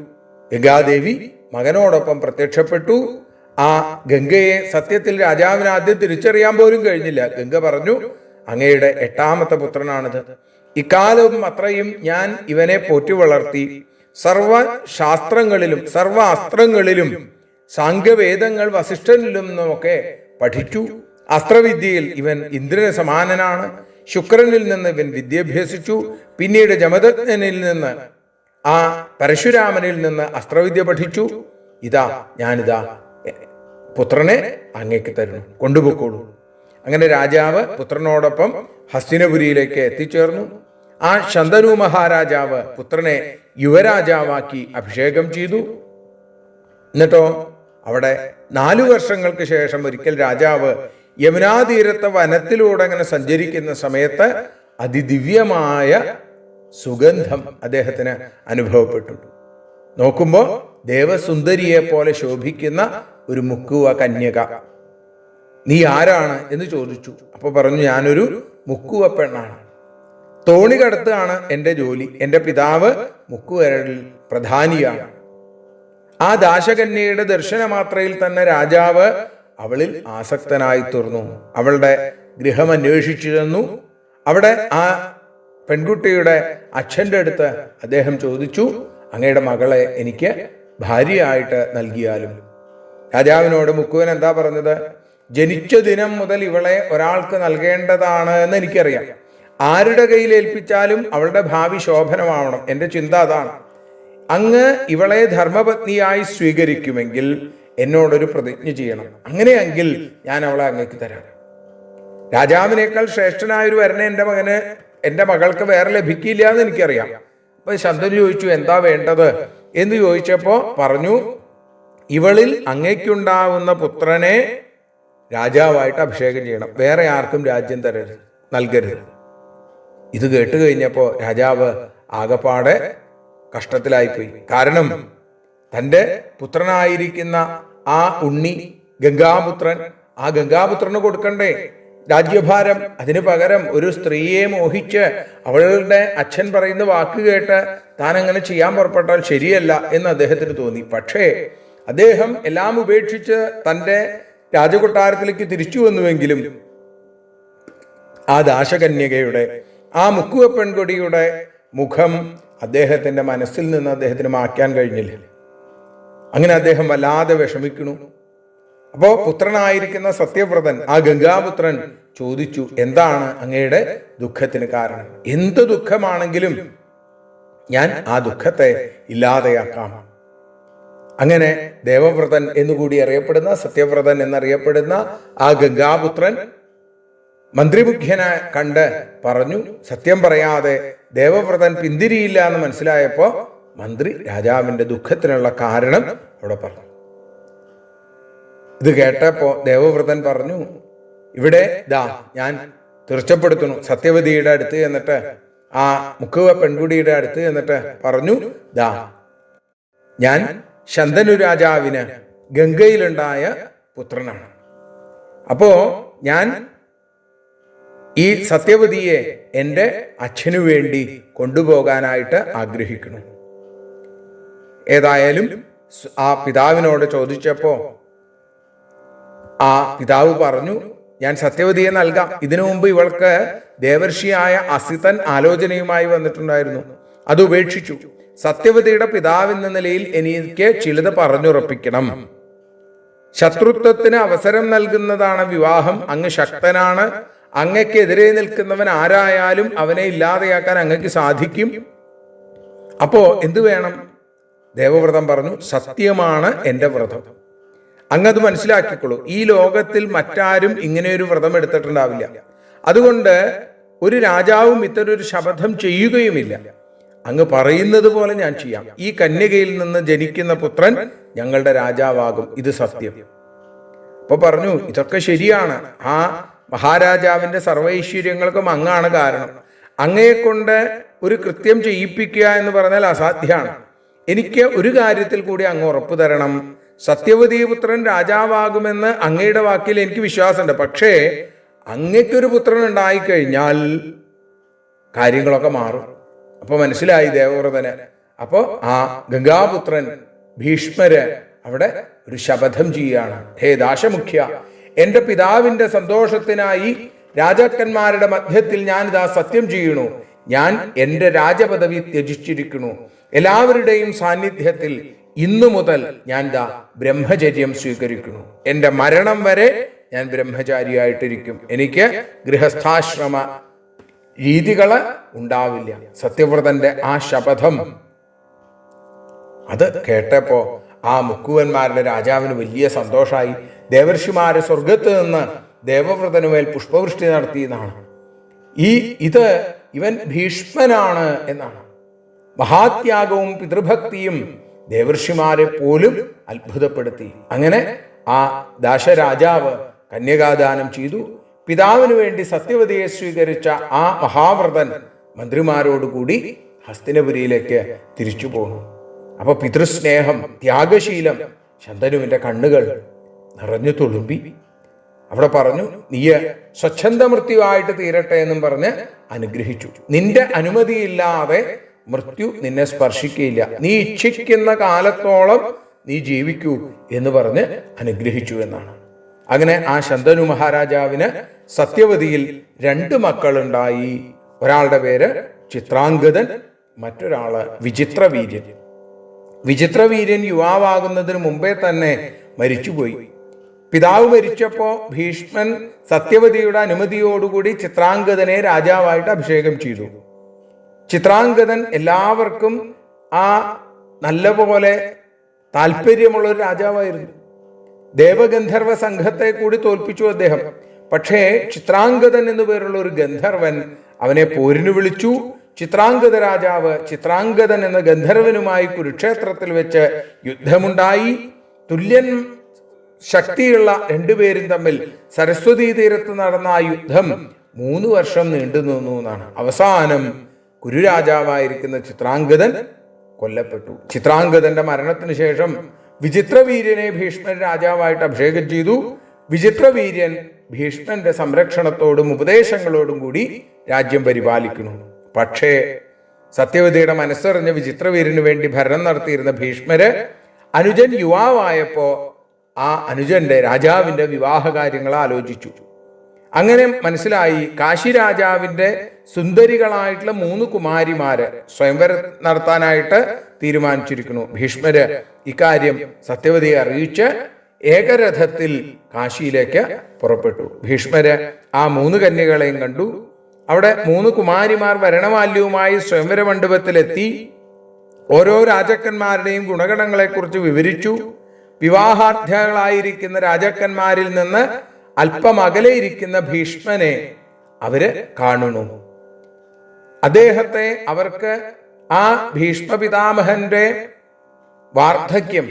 ഗംഗാദേവി മകനോടൊപ്പം പ്രത്യക്ഷപ്പെട്ടു. ആ ഗംഗയെ സത്യത്തിൽ രാജാവിന് ആദ്യം തിരിച്ചറിയാൻ പോലും കഴിഞ്ഞില്ല. ഗംഗ പറഞ്ഞു, അങ്ങയുടെ 8ാമത്തെ പുത്രനാണിത്. ഇക്കാലവും അത്രയും ഞാൻ ഇവനെ പോറ്റി വളർത്തി. സർവശാസ്ത്രങ്ങളിലും സർവ അസ്ത്രങ്ങളിലും സാംഖ്യവേദങ്ങൾ വസിഷ്ഠനിൽ നിന്നുമൊക്കെ പഠിച്ചു. അസ്ത്രവിദ്യയിൽ ഇവൻ ഇന്ദ്രന് സമാനനാണ്. ശുക്രനിൽ നിന്ന് ഇവൻ വിദ്യാഭ്യസിച്ചു. പിന്നീട് ജമദഗ്നിൽ നിന്ന് ആ പരശുരാമനിൽ നിന്ന് അസ്ത്രവിദ്യ പഠിച്ചു. ഞാനിതാ പുത്രനെ അങ്ങേക്ക് തരുന്നു, കൊണ്ടുപോയിക്കോളൂ. അങ്ങനെ രാജാവ് പുത്രനോടൊപ്പം ഹസ്തിനപുരിയിലേക്ക് എത്തിച്ചേർന്നു. ആ ശന്തനു മഹാരാജാവ് പുത്രനെ യുവരാജാവാക്കി അഭിഷേകം ചെയ്തു. എന്നിട്ടോ അവിടെ 4 വർഷങ്ങൾക്ക് ശേഷം ഒരിക്കൽ രാജാവ് യമുനാതീരത്തെ വനത്തിലൂടെ അങ്ങനെ സഞ്ചരിക്കുന്ന സമയത്ത് അതിദിവ്യമായ സുഗന്ധം അദ്ദേഹത്തിന് അനുഭവപ്പെട്ടു. നോക്കുമ്പോൾ ദേവസുന്ദരിയെ പോലെ ശോഭിക്കുന്ന ഒരു മുക്കുവ കന്യക. നീ ആരാണ് എന്ന് ചോദിച്ചു. അപ്പൊ പറഞ്ഞു, ഞാനൊരു മുക്കുവ പെണ്ണാണ്. തോണി കടത്താണ് എൻ്റെ ജോലി. എൻ്റെ പിതാവ് മുക്കുവരലിൽ പ്രധാനിയാണ്. ആ ദാശകന്യയുടെ ദർശനമാത്രയിൽ തന്നെ രാജാവ് അവളിൽ ആസക്തനായി തീർന്നു. അവളുടെ ഗൃഹം അന്വേഷിച്ചു ചെന്നു. അവിടെ ആ പെൺകുട്ടിയുടെ അച്ഛൻ്റെ അടുത്ത് അദ്ദേഹം ചോദിച്ചു, അങ്ങയുടെ മകളെ എനിക്ക് ഭാര്യയായിട്ട് നൽകിയാലും. രാജാവിനോട് മുക്കുവൻ എന്താ പറഞ്ഞത്? ജനിച്ച ദിനം മുതൽ ഇവളെ ഒരാൾക്ക് നൽകേണ്ടതാണ് എന്ന് എനിക്കറിയാം. ആരുടെ കയ്യിൽ ഏൽപ്പിച്ചാലും അവളുടെ ഭാവി ശോഭനമാവണം. എൻ്റെ ചിന്ത അതാണ്. അങ്ങ് ഇവളെ ധർമ്മപത്നിയായി സ്വീകരിക്കുമെങ്കിൽ എന്നോടൊരു പ്രതിജ്ഞ ചെയ്യണം. അങ്ങനെയെങ്കിൽ ഞാൻ അവളെ അങ്ങേക്ക് തരാം. രാജാവിനേക്കാൾ ശ്രേഷ്ഠനായൊരു വരനെ എൻ്റെ മകൾക്ക് വേറെ ലഭിക്കില്ല എന്ന് എനിക്കറിയാം. അപ്പൊ ശന്തനു ചോദിച്ചു, എന്താ വേണ്ടത് എന്ന് ചോദിച്ചപ്പോ പറഞ്ഞു, ഇവളിൽ അങ്ങേക്കുണ്ടാവുന്ന പുത്രനെ രാജാവായിട്ട് അഭിഷേകം ചെയ്യണം. വേറെ ആർക്കും രാജ്യം നൽകരുത്. ഇത് കേട്ട് കഴിഞ്ഞപ്പോൾ രാജാവ് ആകപ്പാടെ കഷ്ടത്തിലായിപ്പോയി. കാരണം തൻ്റെ പുത്രനായിരിക്കുന്ന ആ ഉണ്ണി ഗംഗാപുത്രൻ, ആ ഗംഗാപുത്രന് കൊടുക്കണ്ടേ രാജ്യഭാരം? അതിനു പകരം ഒരു സ്ത്രീയെ മോഹിച്ച് അവളുടെ അച്ഛൻ പറയുന്ന വാക്ക് കേട്ട് താൻ അങ്ങനെ ചെയ്യാൻ പുറപ്പെട്ടാൽ ശരിയല്ല എന്ന് അദ്ദേഹത്തിന് തോന്നി. പക്ഷേ അദ്ദേഹം എല്ലാം ഉപേക്ഷിച്ച് തൻ്റെ രാജകൊട്ടാരത്തിലേക്ക് തിരിച്ചു വന്നുവെങ്കിലും ആ ദാശകന്യകയുടെ ആ മുക്കുവ പെൺകൊടിയുടെ മുഖം അദ്ദേഹത്തിന്റെ മനസ്സിൽ നിന്ന് അദ്ദേഹത്തിന് മാറ്റാൻ കഴിഞ്ഞില്ല. അങ്ങനെ അദ്ദേഹം വല്ലാതെ വിഷമിക്കണു. അപ്പോ പുത്രനായിരിക്കുന്ന സത്യവ്രതൻ, ആ ഗംഗാപുത്രൻ ചോദിച്ചു, എന്താണ് അങ്ങയുടെ ദുഃഖത്തിന് കാരണം? എന്ത് ദുഃഖമാണെങ്കിലും ഞാൻ ആ ദുഃഖത്തെ ഇല്ലാതെയാക്കാം. അങ്ങനെ ദേവവ്രതൻ എന്നുകൂടി അറിയപ്പെടുന്ന, സത്യവ്രതൻ എന്നറിയപ്പെടുന്ന ആ ഗംഗാപുത്രൻ മന്ത്രിമുഖ്യനെ കണ്ട് പറഞ്ഞു, സത്യം പറയാതെ ദേവവ്രതൻ പിന്തിരിയില്ല എന്ന് മനസ്സിലായപ്പോ മന്ത്രി രാജാവിന്റെ ദുഃഖത്തിനുള്ള കാരണം അവിടെ പറഞ്ഞു. ഇത് കേട്ടപ്പോ ദേവവ്രതൻ പറഞ്ഞു, ഇവിടെ ഞാൻ തീർച്ചപ്പെടുത്തുന്നു. സത്യവതിയുടെ അടുത്ത് എന്നിട്ട്, ആ മുക്കുവ പെൺകുടിയുടെ അടുത്ത് എന്നിട്ട് പറഞ്ഞു, ഞാൻ ശന്തനു രാജാവിന് ഗംഗയിലുണ്ടായ പുത്രനാണ്. അപ്പോ ഞാൻ ഈ സത്യവതിയെ എൻ്റെ അച്ഛനു വേണ്ടി കൊണ്ടുപോകാനായിട്ട് ആഗ്രഹിക്കുന്നു. ഏതായാലും ആ പിതാവിനോട് ചോദിച്ചപ്പോ ആ പിതാവ് പറഞ്ഞു, ഞാൻ സത്യവതിയെ നൽകാം. ഇതിനു മുമ്പ് ഇവൾക്ക് ദേവർഷിയായ അസിതൻ ആലോചനയുമായി വന്നിട്ടുണ്ടായിരുന്നു. അത് ഉപേക്ഷിച്ചു. സത്യവതിയുടെ പിതാവെന്ന നിലയിൽ എനിക്ക് ചിലത് പറഞ്ഞുറപ്പിക്കണം. ശത്രുത്വത്തിന് അവസരം നൽകുന്നതാണ് വിവാഹം. അങ്ങ് ശക്തനാണ്. അങ്ങക്കെതിരെ നിൽക്കുന്നവൻ ആരായാലും അവനെ ഇല്ലാതെയാക്കാൻ അങ്ങക്ക് സാധിക്കും. അപ്പോ എന്തു വേണം? ദേവവ്രതം പറഞ്ഞു, സത്യമാണ് എൻ്റെ വ്രതം. അങ്ങത് മനസ്സിലാക്കിക്കൊള്ളൂ. ഈ ലോകത്തിൽ മറ്റാരും ഇങ്ങനെ ഒരു വ്രതം എടുത്തിട്ടുണ്ടാവില്ല. അതുകൊണ്ട് ഒരു രാജാവും ഇത്തരൊരു ശപഥം ചെയ്യുകയുമില്ല. അങ്ങ് പറയുന്നത് പോലെ ഞാൻ ചെയ്യാം. ഈ കന്യകയിൽ നിന്ന് ജനിക്കുന്ന പുത്രൻ ഞങ്ങളുടെ രാജാവാകും. ഇത് സത്യം. അപ്പൊ പറഞ്ഞു, ഇതൊക്കെ ശരിയാണ്. ആ മഹാരാജാവിന്റെ സർവൈശ്വര്യങ്ങൾക്കും അങ്ങാണ് കാരണം. അങ്ങയെ കൊണ്ട് ഒരു കൃത്യം ചെയ്യിപ്പിക്കുക എന്ന് പറഞ്ഞാൽ അസാധ്യമാണ്. എനിക്ക് ഒരു കാര്യത്തിൽ കൂടി അങ്ങ് ഉറപ്പു തരണം. സത്യവതീപുത്രൻ രാജാവാകുമെന്ന് അങ്ങയുടെ വാക്കിൽ എനിക്ക് വിശ്വാസമുണ്ട്. പക്ഷേ അങ്ങയ്ക്കൊരു പുത്രൻ ഉണ്ടായിക്കഴിഞ്ഞാൽ കാര്യങ്ങളൊക്കെ മാറും. അപ്പൊ മനസ്സിലായി ദേവവ്രതന്. അപ്പോ ആ ഗംഗാപുത്രൻ ഭീഷ്മര് അവിടെ ഒരു ശപഥം ചെയ്യുകയാണ്. ഹേ ദാശമുഖ്യ, എന്റെ പിതാവിന്റെ സന്തോഷത്തിനായി രാജാക്കന്മാരുടെ മധ്യത്തിൽ ഞാൻ ഇതാ സത്യം ചെയ്യണു. ഞാൻ എന്റെ രാജപദവി ത്യജിച്ചിരിക്കുന്നു. എല്ലാവരുടെയും സാന്നിധ്യത്തിൽ ഇന്നു മുതൽ ഞാൻ ബ്രഹ്മചര്യം സ്വീകരിക്കുന്നു. എന്റെ മരണം വരെ ഞാൻ ബ്രഹ്മചാരിയായിട്ടിരിക്കും. എനിക്ക് ഗൃഹസ്ഥാശ്രമ രീതികള് ഉണ്ടാവില്ല. സത്യവ്രതന്റെ ആ ശപഥം അത് കേട്ടപ്പോ ആ മുക്കുവന്മാരുടെ രാജാവിന് വലിയ സന്തോഷമായി. ദേവർഷിമാരെ സ്വർഗത്ത് നിന്ന് ദേവവ്രതനുമേൽ പുഷ്പവൃഷ്ടി നടത്തിയെന്നാണ്. ഇത് ഇവൻ ഭീഷ്മനാണ് എന്നാണ്. മഹാത്യാഗവും പിതൃഭക്തിയും ദേവർഷിമാരെ പോലും അത്ഭുതപ്പെടുത്തി. അങ്ങനെ ആ ദാശരാജാവ് കന്യകാദാനം ചെയ്തു. പിതാവിന് വേണ്ടി സത്യവതിയെ സ്വീകരിച്ച ആ മഹാവ്രതൻ മന്ത്രിമാരോടുകൂടി ഹസ്തിനപുരിയിലേക്ക് തിരിച്ചു പോന്നു. അപ്പൊ പിതൃസ്നേഹം, ത്യാഗശീലം ശന്തനുവിന്റെ കണ്ണുകൾ നിറഞ്ഞു തുളുമ്പി. അവിടെ പറഞ്ഞു, നീ സ്വച്ഛന്ത മൃത്യുവായിട്ട് തീരട്ടെ എന്നും പറഞ്ഞ് അനുഗ്രഹിച്ചു. നിന്റെ അനുമതിയില്ലാതെ മൃത്യു നിന്നെ സ്പർശിക്കുകയില്ല. നീ ഇച്ഛിക്കുന്ന കാലത്തോളം നീ ജീവിക്കൂ എന്ന് പറഞ്ഞ് അനുഗ്രഹിച്ചു എന്നാണ്. അങ്ങനെ ആ ശന്തനു മഹാരാജാവിന് സത്യവതിയിൽ 2 മക്കളുണ്ടായി. ഒരാളുടെ പേര് ചിത്രാംഗദൻ, മറ്റൊരാള് വിചിത്രവീര്യൻ. വിചിത്രവീര്യൻ യുവാവാകുന്നതിന് മുമ്പേ തന്നെ മരിച്ചുപോയി. പിതാവ് മരിച്ചപ്പോ ഭീഷ്മൻ സത്യവതിയുടെ അനുമതിയോടുകൂടി ചിത്രാംഗദനെ രാജാവായിട്ട് അഭിഷേകം ചെയ്തു. ചിത്രാംഗദൻ എല്ലാവർക്കും ആ നല്ലപോലെ താല്പര്യമുള്ള ഒരു രാജാവായിരുന്നു. ദേവഗന്ധർവ സംഘത്തെ കൂടി തോൽപ്പിച്ചു അദ്ദേഹം. പക്ഷേ ചിത്രാംഗദൻ എന്നു പേരുള്ള ഒരു ഗന്ധർവൻ അവനെ പോരിന് വിളിച്ചു. ചിത്രാംഗദ രാജാവ് ചിത്രാംഗദൻ എന്ന ഗന്ധർവനുമായി കുരുക്ഷേത്രത്തിൽ വെച്ച് യുദ്ധമുണ്ടായി. തുല്യൻ ശക്തിയുള്ള 2 പേരും തമ്മിൽ സരസ്വതീ തീരത്ത് നടന്ന ആ യുദ്ധം 3 വർഷം നീണ്ടു നിന്നു എന്നാണ്. അവസാനം കുരുരാജാവായിരിക്കുന്ന ചിത്രാംഗദൻ കൊല്ലപ്പെട്ടു. ചിത്രാംഗദന്റെ മരണത്തിന് ശേഷം വിചിത്രവീര്യനെ ഭീഷ്മൻ രാജാവായിട്ട് അഭിഷേകം ചെയ്തു. വിചിത്രവീര്യൻ ഭീഷ്മന്റെ സംരക്ഷണത്തോടും ഉപദേശങ്ങളോടും കൂടി രാജ്യം പരിപാലിക്കുന്നു. പക്ഷേ സത്യവതിയുടെ മനസ്സറിഞ്ഞ വിചിത്രവീര്യന് വേണ്ടി ഭരണം നടത്തിയിരുന്ന ഭീഷ്മര് അനുജൻ യുവാവായപ്പോ ആ അനുജന്റെ രാജാവിന്റെ വിവാഹ കാര്യങ്ങൾ ആലോചിച്ചു. അങ്ങനെ മനസ്സിലായി കാശി രാജാവിന്റെ സുന്ദരികളായിട്ടുള്ള 3 കുമാരിമാര് സ്വയംവരം നടത്താനായിട്ട് തീരുമാനിച്ചിരിക്കുന്നു. ഭീഷ്മര് ഇക്കാര്യം സത്യവതിയെ അറിയിച്ച് ഏകരഥത്തിൽ കാശിയിലേക്ക് പുറപ്പെട്ടു. ഭീഷ്മര് ആ 3 കന്യകളെയും കണ്ടു. അവിടെ 3 കുമാരിമാർ വരണമാല്യവുമായി സ്വയംവര മണ്ഡപത്തിലെത്തി ഓരോ രാജാക്കന്മാരുടെയും ഗുണഗണങ്ങളെക്കുറിച്ച് വിവരിച്ചു. വിവാഹാർത്ഥികളായിരിക്കുന്ന രാജാക്കന്മാരിൽ നിന്ന് അല്പം അകലെ ഇരിക്കുന്ന ഭീഷ്മനെ അവര് കാണുന്നു. അദ്ദേഹത്തെ അവർക്ക് ആ ഭീഷ്മ പിതാമഹന്റെ വാർദ്ധക്യം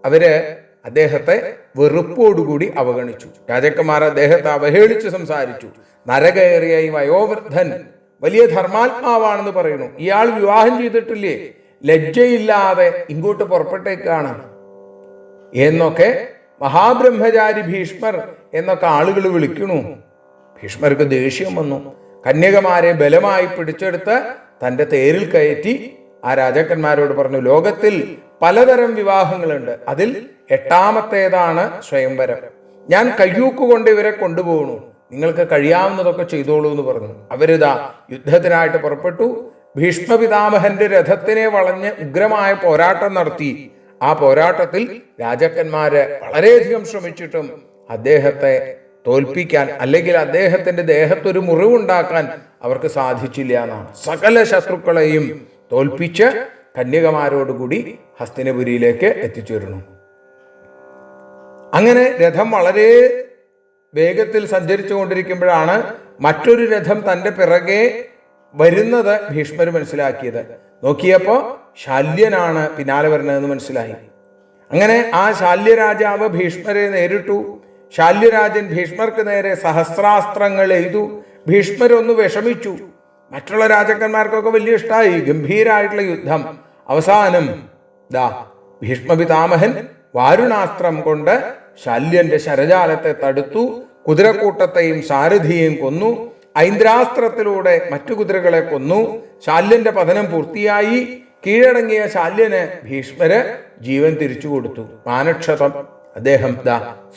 അവര് അദ്ദേഹത്തെ വെറുപ്പോടുകൂടി അവഗണിച്ചു. രാജാക്കന്മാർ അദ്ദേഹത്തെ അവഹേളിച്ച് സംസാരിച്ചു. നരകേറിയ ഈ വയോവൃദ്ധൻ വലിയ ധർമാത്മാവാണെന്ന് പറയുന്നു. ഇയാൾ വിവാഹം ചെയ്തിട്ടില്ലേ, ലജ്ജയില്ലാതെ ഇങ്ങോട്ട് പുറപ്പെട്ടേക്കാണ് എന്നൊക്കെ മഹാബ്രഹ്മചാരി ഭീഷ്മർ എന്നൊക്കെ ആളുകൾ വിളിക്കണു. ഭീഷ്മർക്ക് ദേഷ്യം വന്നു. കന്യകമാരെ ബലമായി പിടിച്ചെടുത്ത് തന്റെ തേരിൽ കയറ്റി ആ രാജാക്കന്മാരോട് പറഞ്ഞു, ലോകത്തിൽ പലതരം വിവാഹങ്ങളുണ്ട്, അതിൽ 8ാമത്തേതാണ് സ്വയംവരം. ഞാൻ കയ്യൂക്കുകൊണ്ട് ഇവരെ കൊണ്ടുപോകണു, നിങ്ങൾക്ക് കഴിയാവുന്നതൊക്കെ ചെയ്തോളൂ എന്ന് പറഞ്ഞു. അവരിതാ യുദ്ധത്തിനായിട്ട് പുറപ്പെട്ടു. ഭീഷ്മ പിതാമഹന്റെ രഥത്തിനെ വളഞ്ഞ് ഉഗ്രമായ പോരാട്ടം നടത്തി. ആ പോരാട്ടത്തിൽ രാജാക്കന്മാര് വളരെയധികം ശ്രമിച്ചിട്ടും അദ്ദേഹത്തെ തോൽപ്പിക്കാൻ, അല്ലെങ്കിൽ അദ്ദേഹത്തിന്റെ ദേഹത്തൊരു മുറിവുണ്ടാക്കാൻ അവർക്ക് സാധിച്ചില്ല എന്നാണ്. സകല ശത്രുക്കളെയും തോൽപ്പിച്ച് കന്യകമാരോടുകൂടി ഹസ്തിനപുരിയിലേക്ക് എത്തിച്ചേരുന്നു. അങ്ങനെ രഥം വളരെ വേഗത്തിൽ സഞ്ചരിച്ചു കൊണ്ടിരിക്കുമ്പോഴാണ് മറ്റൊരു രഥം തന്റെ പിറകെ വരുന്നത് ഭീഷ്മർ മനസ്സിലാക്കിയത്. നോക്കിയപ്പോ ശാല്യനാണ് പിന്നാലെ വരുന്നതെന്ന് മനസ്സിലായി. അങ്ങനെ ആ ശാല്യരാജാവ് ഭീഷ്മരെ നേരിട്ടു. ശാല്യരാജൻ ഭീഷ്മർക്ക് നേരെ സഹസ്രാസ്ത്രങ്ങൾ എയ്തു. ഭീഷ്മരൊന്ന് വിഷമിച്ചു. മറ്റുള്ള രാജാക്കന്മാർക്കൊക്കെ വലിയ ഇഷ്ടമായി. ഗംഭീരായിട്ടുള്ള യുദ്ധം. അവസാനം ഭീഷ്മ പിതാമഹൻ വാരുണാസ്ത്രം കൊണ്ട് ശാല്യന്റെ ശരജാലത്തെ തടുത്തു. കുതിരക്കൂട്ടത്തെയും സാരഥിയെയും കൊന്നു. ഐന്ദ്രാസ്ത്രത്തിലൂടെ മറ്റു കുതിരകളെ കൊന്നു. ശാല്യന്റെ പതനം പൂർത്തിയായി. കീഴടങ്ങിയ ശാല്യന് ഭീഷ്മര് ജീവൻ തിരിച്ചു കൊടുത്തു. മാനക്ഷതം അദ്ദേഹം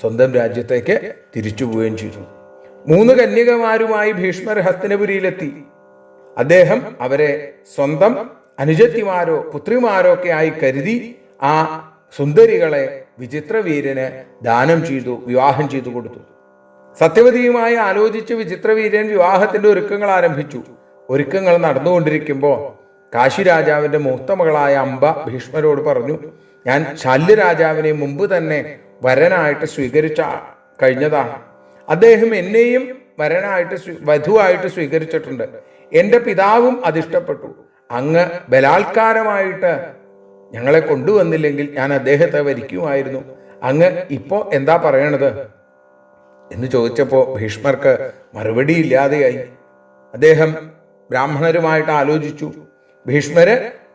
സ്വന്തം രാജ്യത്തേക്ക് തിരിച്ചു പോവുകയും ചെയ്തു. 3 കന്യകമാരുമായി ഭീഷ്മർ ഹസ്തിനപുരിയിലെത്തി. അദ്ദേഹം അവരെ സ്വന്തം അനുജത്തിമാരോ പുത്രിമാരോ ഒക്കെ ആയി കരുതി ആ സുന്ദരികളെ വിചിത്രവീരന് ദാനം ചെയ്തു, വിവാഹം ചെയ്തു കൊടുത്തു. സത്യവതിയുമായി ആലോചിച്ച് വിചിത്രവീരൻ വിവാഹത്തിന്റെ ഒരുക്കങ്ങൾ ആരംഭിച്ചു. ഒരുക്കങ്ങൾ നടന്നുകൊണ്ടിരിക്കുമ്പോൾ കാശി രാജാവിന്റെ മൂത്ത മകളായ അംബ ഭീഷ്മരോട് പറഞ്ഞു, ഞാൻ ശാല്യരാജാവിനെ മുമ്പ് തന്നെ വരനായിട്ട് സ്വീകരിച്ച കഴിഞ്ഞതാണ്. അദ്ദേഹം എന്നെയും വധുവായിട്ട് സ്വീകരിച്ചിട്ടുണ്ട്. എൻ്റെ പിതാവും അതിഷ്ടപ്പെട്ടു. അങ്ങ് ബലാത്കാരമായിട്ട് ഞങ്ങളെ കൊണ്ടുവന്നില്ലെങ്കിൽ ഞാൻ അദ്ദേഹത്തെ വരിക്കുമായിരുന്നു. അങ്ങ് ഇപ്പോ എന്താ പറയണത് എന്ന് ചോദിച്ചപ്പോൾ ഭീഷ്മർക്ക് മറുപടി ഇല്ലാതെയായി. അദ്ദേഹം ബ്രാഹ്മണരുമായിട്ട് ആലോചിച്ചു. ഭീഷ്മര്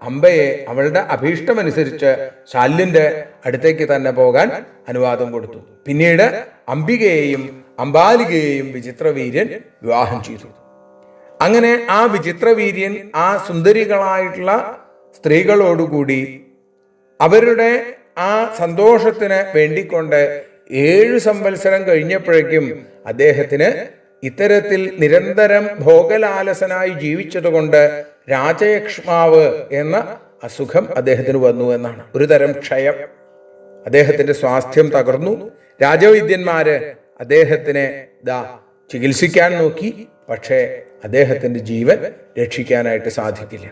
അംബയെ അവളുടെ അഭീഷ്ടമനുസരിച്ച് ശാല്യന്റെ അടുത്തേക്ക് തന്നെ പോകാൻ അനുവാദം കൊടുത്തു. പിന്നീട് അംബികയെയും അംബാലികയെയും വിചിത്രവീര്യൻ വിവാഹം ചെയ്തു. അങ്ങനെ ആ വിചിത്രവീര്യൻ ആ സുന്ദരികളായിട്ടുള്ള സ്ത്രീകളോടുകൂടി അവരുടെ ആ സന്തോഷത്തിന് വേണ്ടിക്കൊണ്ട് 7 സംവത്സരം കഴിഞ്ഞപ്പോഴേക്കും അദ്ദേഹത്തിന് ഇത്തരത്തിൽ നിരന്തരം ഭോഗലാലസനായി ജീവിച്ചതുകൊണ്ട് രാജയക്ഷ്മാവ് എന്ന അസുഖം അദ്ദേഹത്തിന് വന്നു എന്നാണ്. ഒരു തരം ക്ഷയം. അദ്ദേഹത്തിന്റെ സ്വാസ്ഥ്യം തകർന്നു. രാജവൈദ്യന്മാര് അദ്ദേഹത്തിനെ ചികിത്സിക്കാൻ നോക്കി. പക്ഷേ അദ്ദേഹത്തിന്റെ ജീവൻ രക്ഷിക്കാനായിട്ട് സാധിക്കില്ല.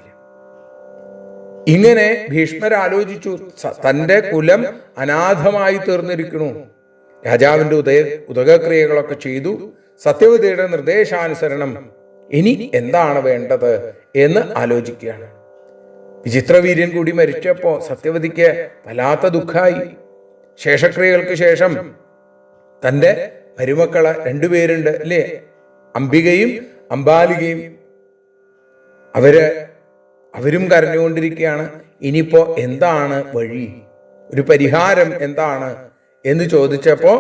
ഇങ്ങനെ ഭീഷ്മർ ആലോചിച്ചു, തന്റെ കുലം അനാഥമായി തീർന്നിരിക്കണു. രാജാവിന്റെ ഉദകക്രിയകളൊക്കെ ചെയ്തു. സത്യവതിയുടെ നിർദ്ദേശാനുസരണം ഇനി എന്താണ് വേണ്ടത് എന്ന് ആലോചിക്കുകയാണ്. വിചിത്രവീര്യൻ കൂടി മരിച്ചപ്പോ സത്യവതിക്ക് വല്ലാത്ത ദുഃഖമായി. ശേഷക്രിയകൾക്ക് ശേഷം തൻ്റെ മരുമക്കളെ 2 പേരുണ്ട് അല്ലേ, അംബികയും അംബാലികയും. അവരും കരഞ്ഞുകൊണ്ടിരിക്കുകയാണ്. ഇനിയിപ്പോ എന്താണ് വഴി, ഒരു പരിഹാരം എന്താണ് എന്ന് ചോദിച്ചപ്പോ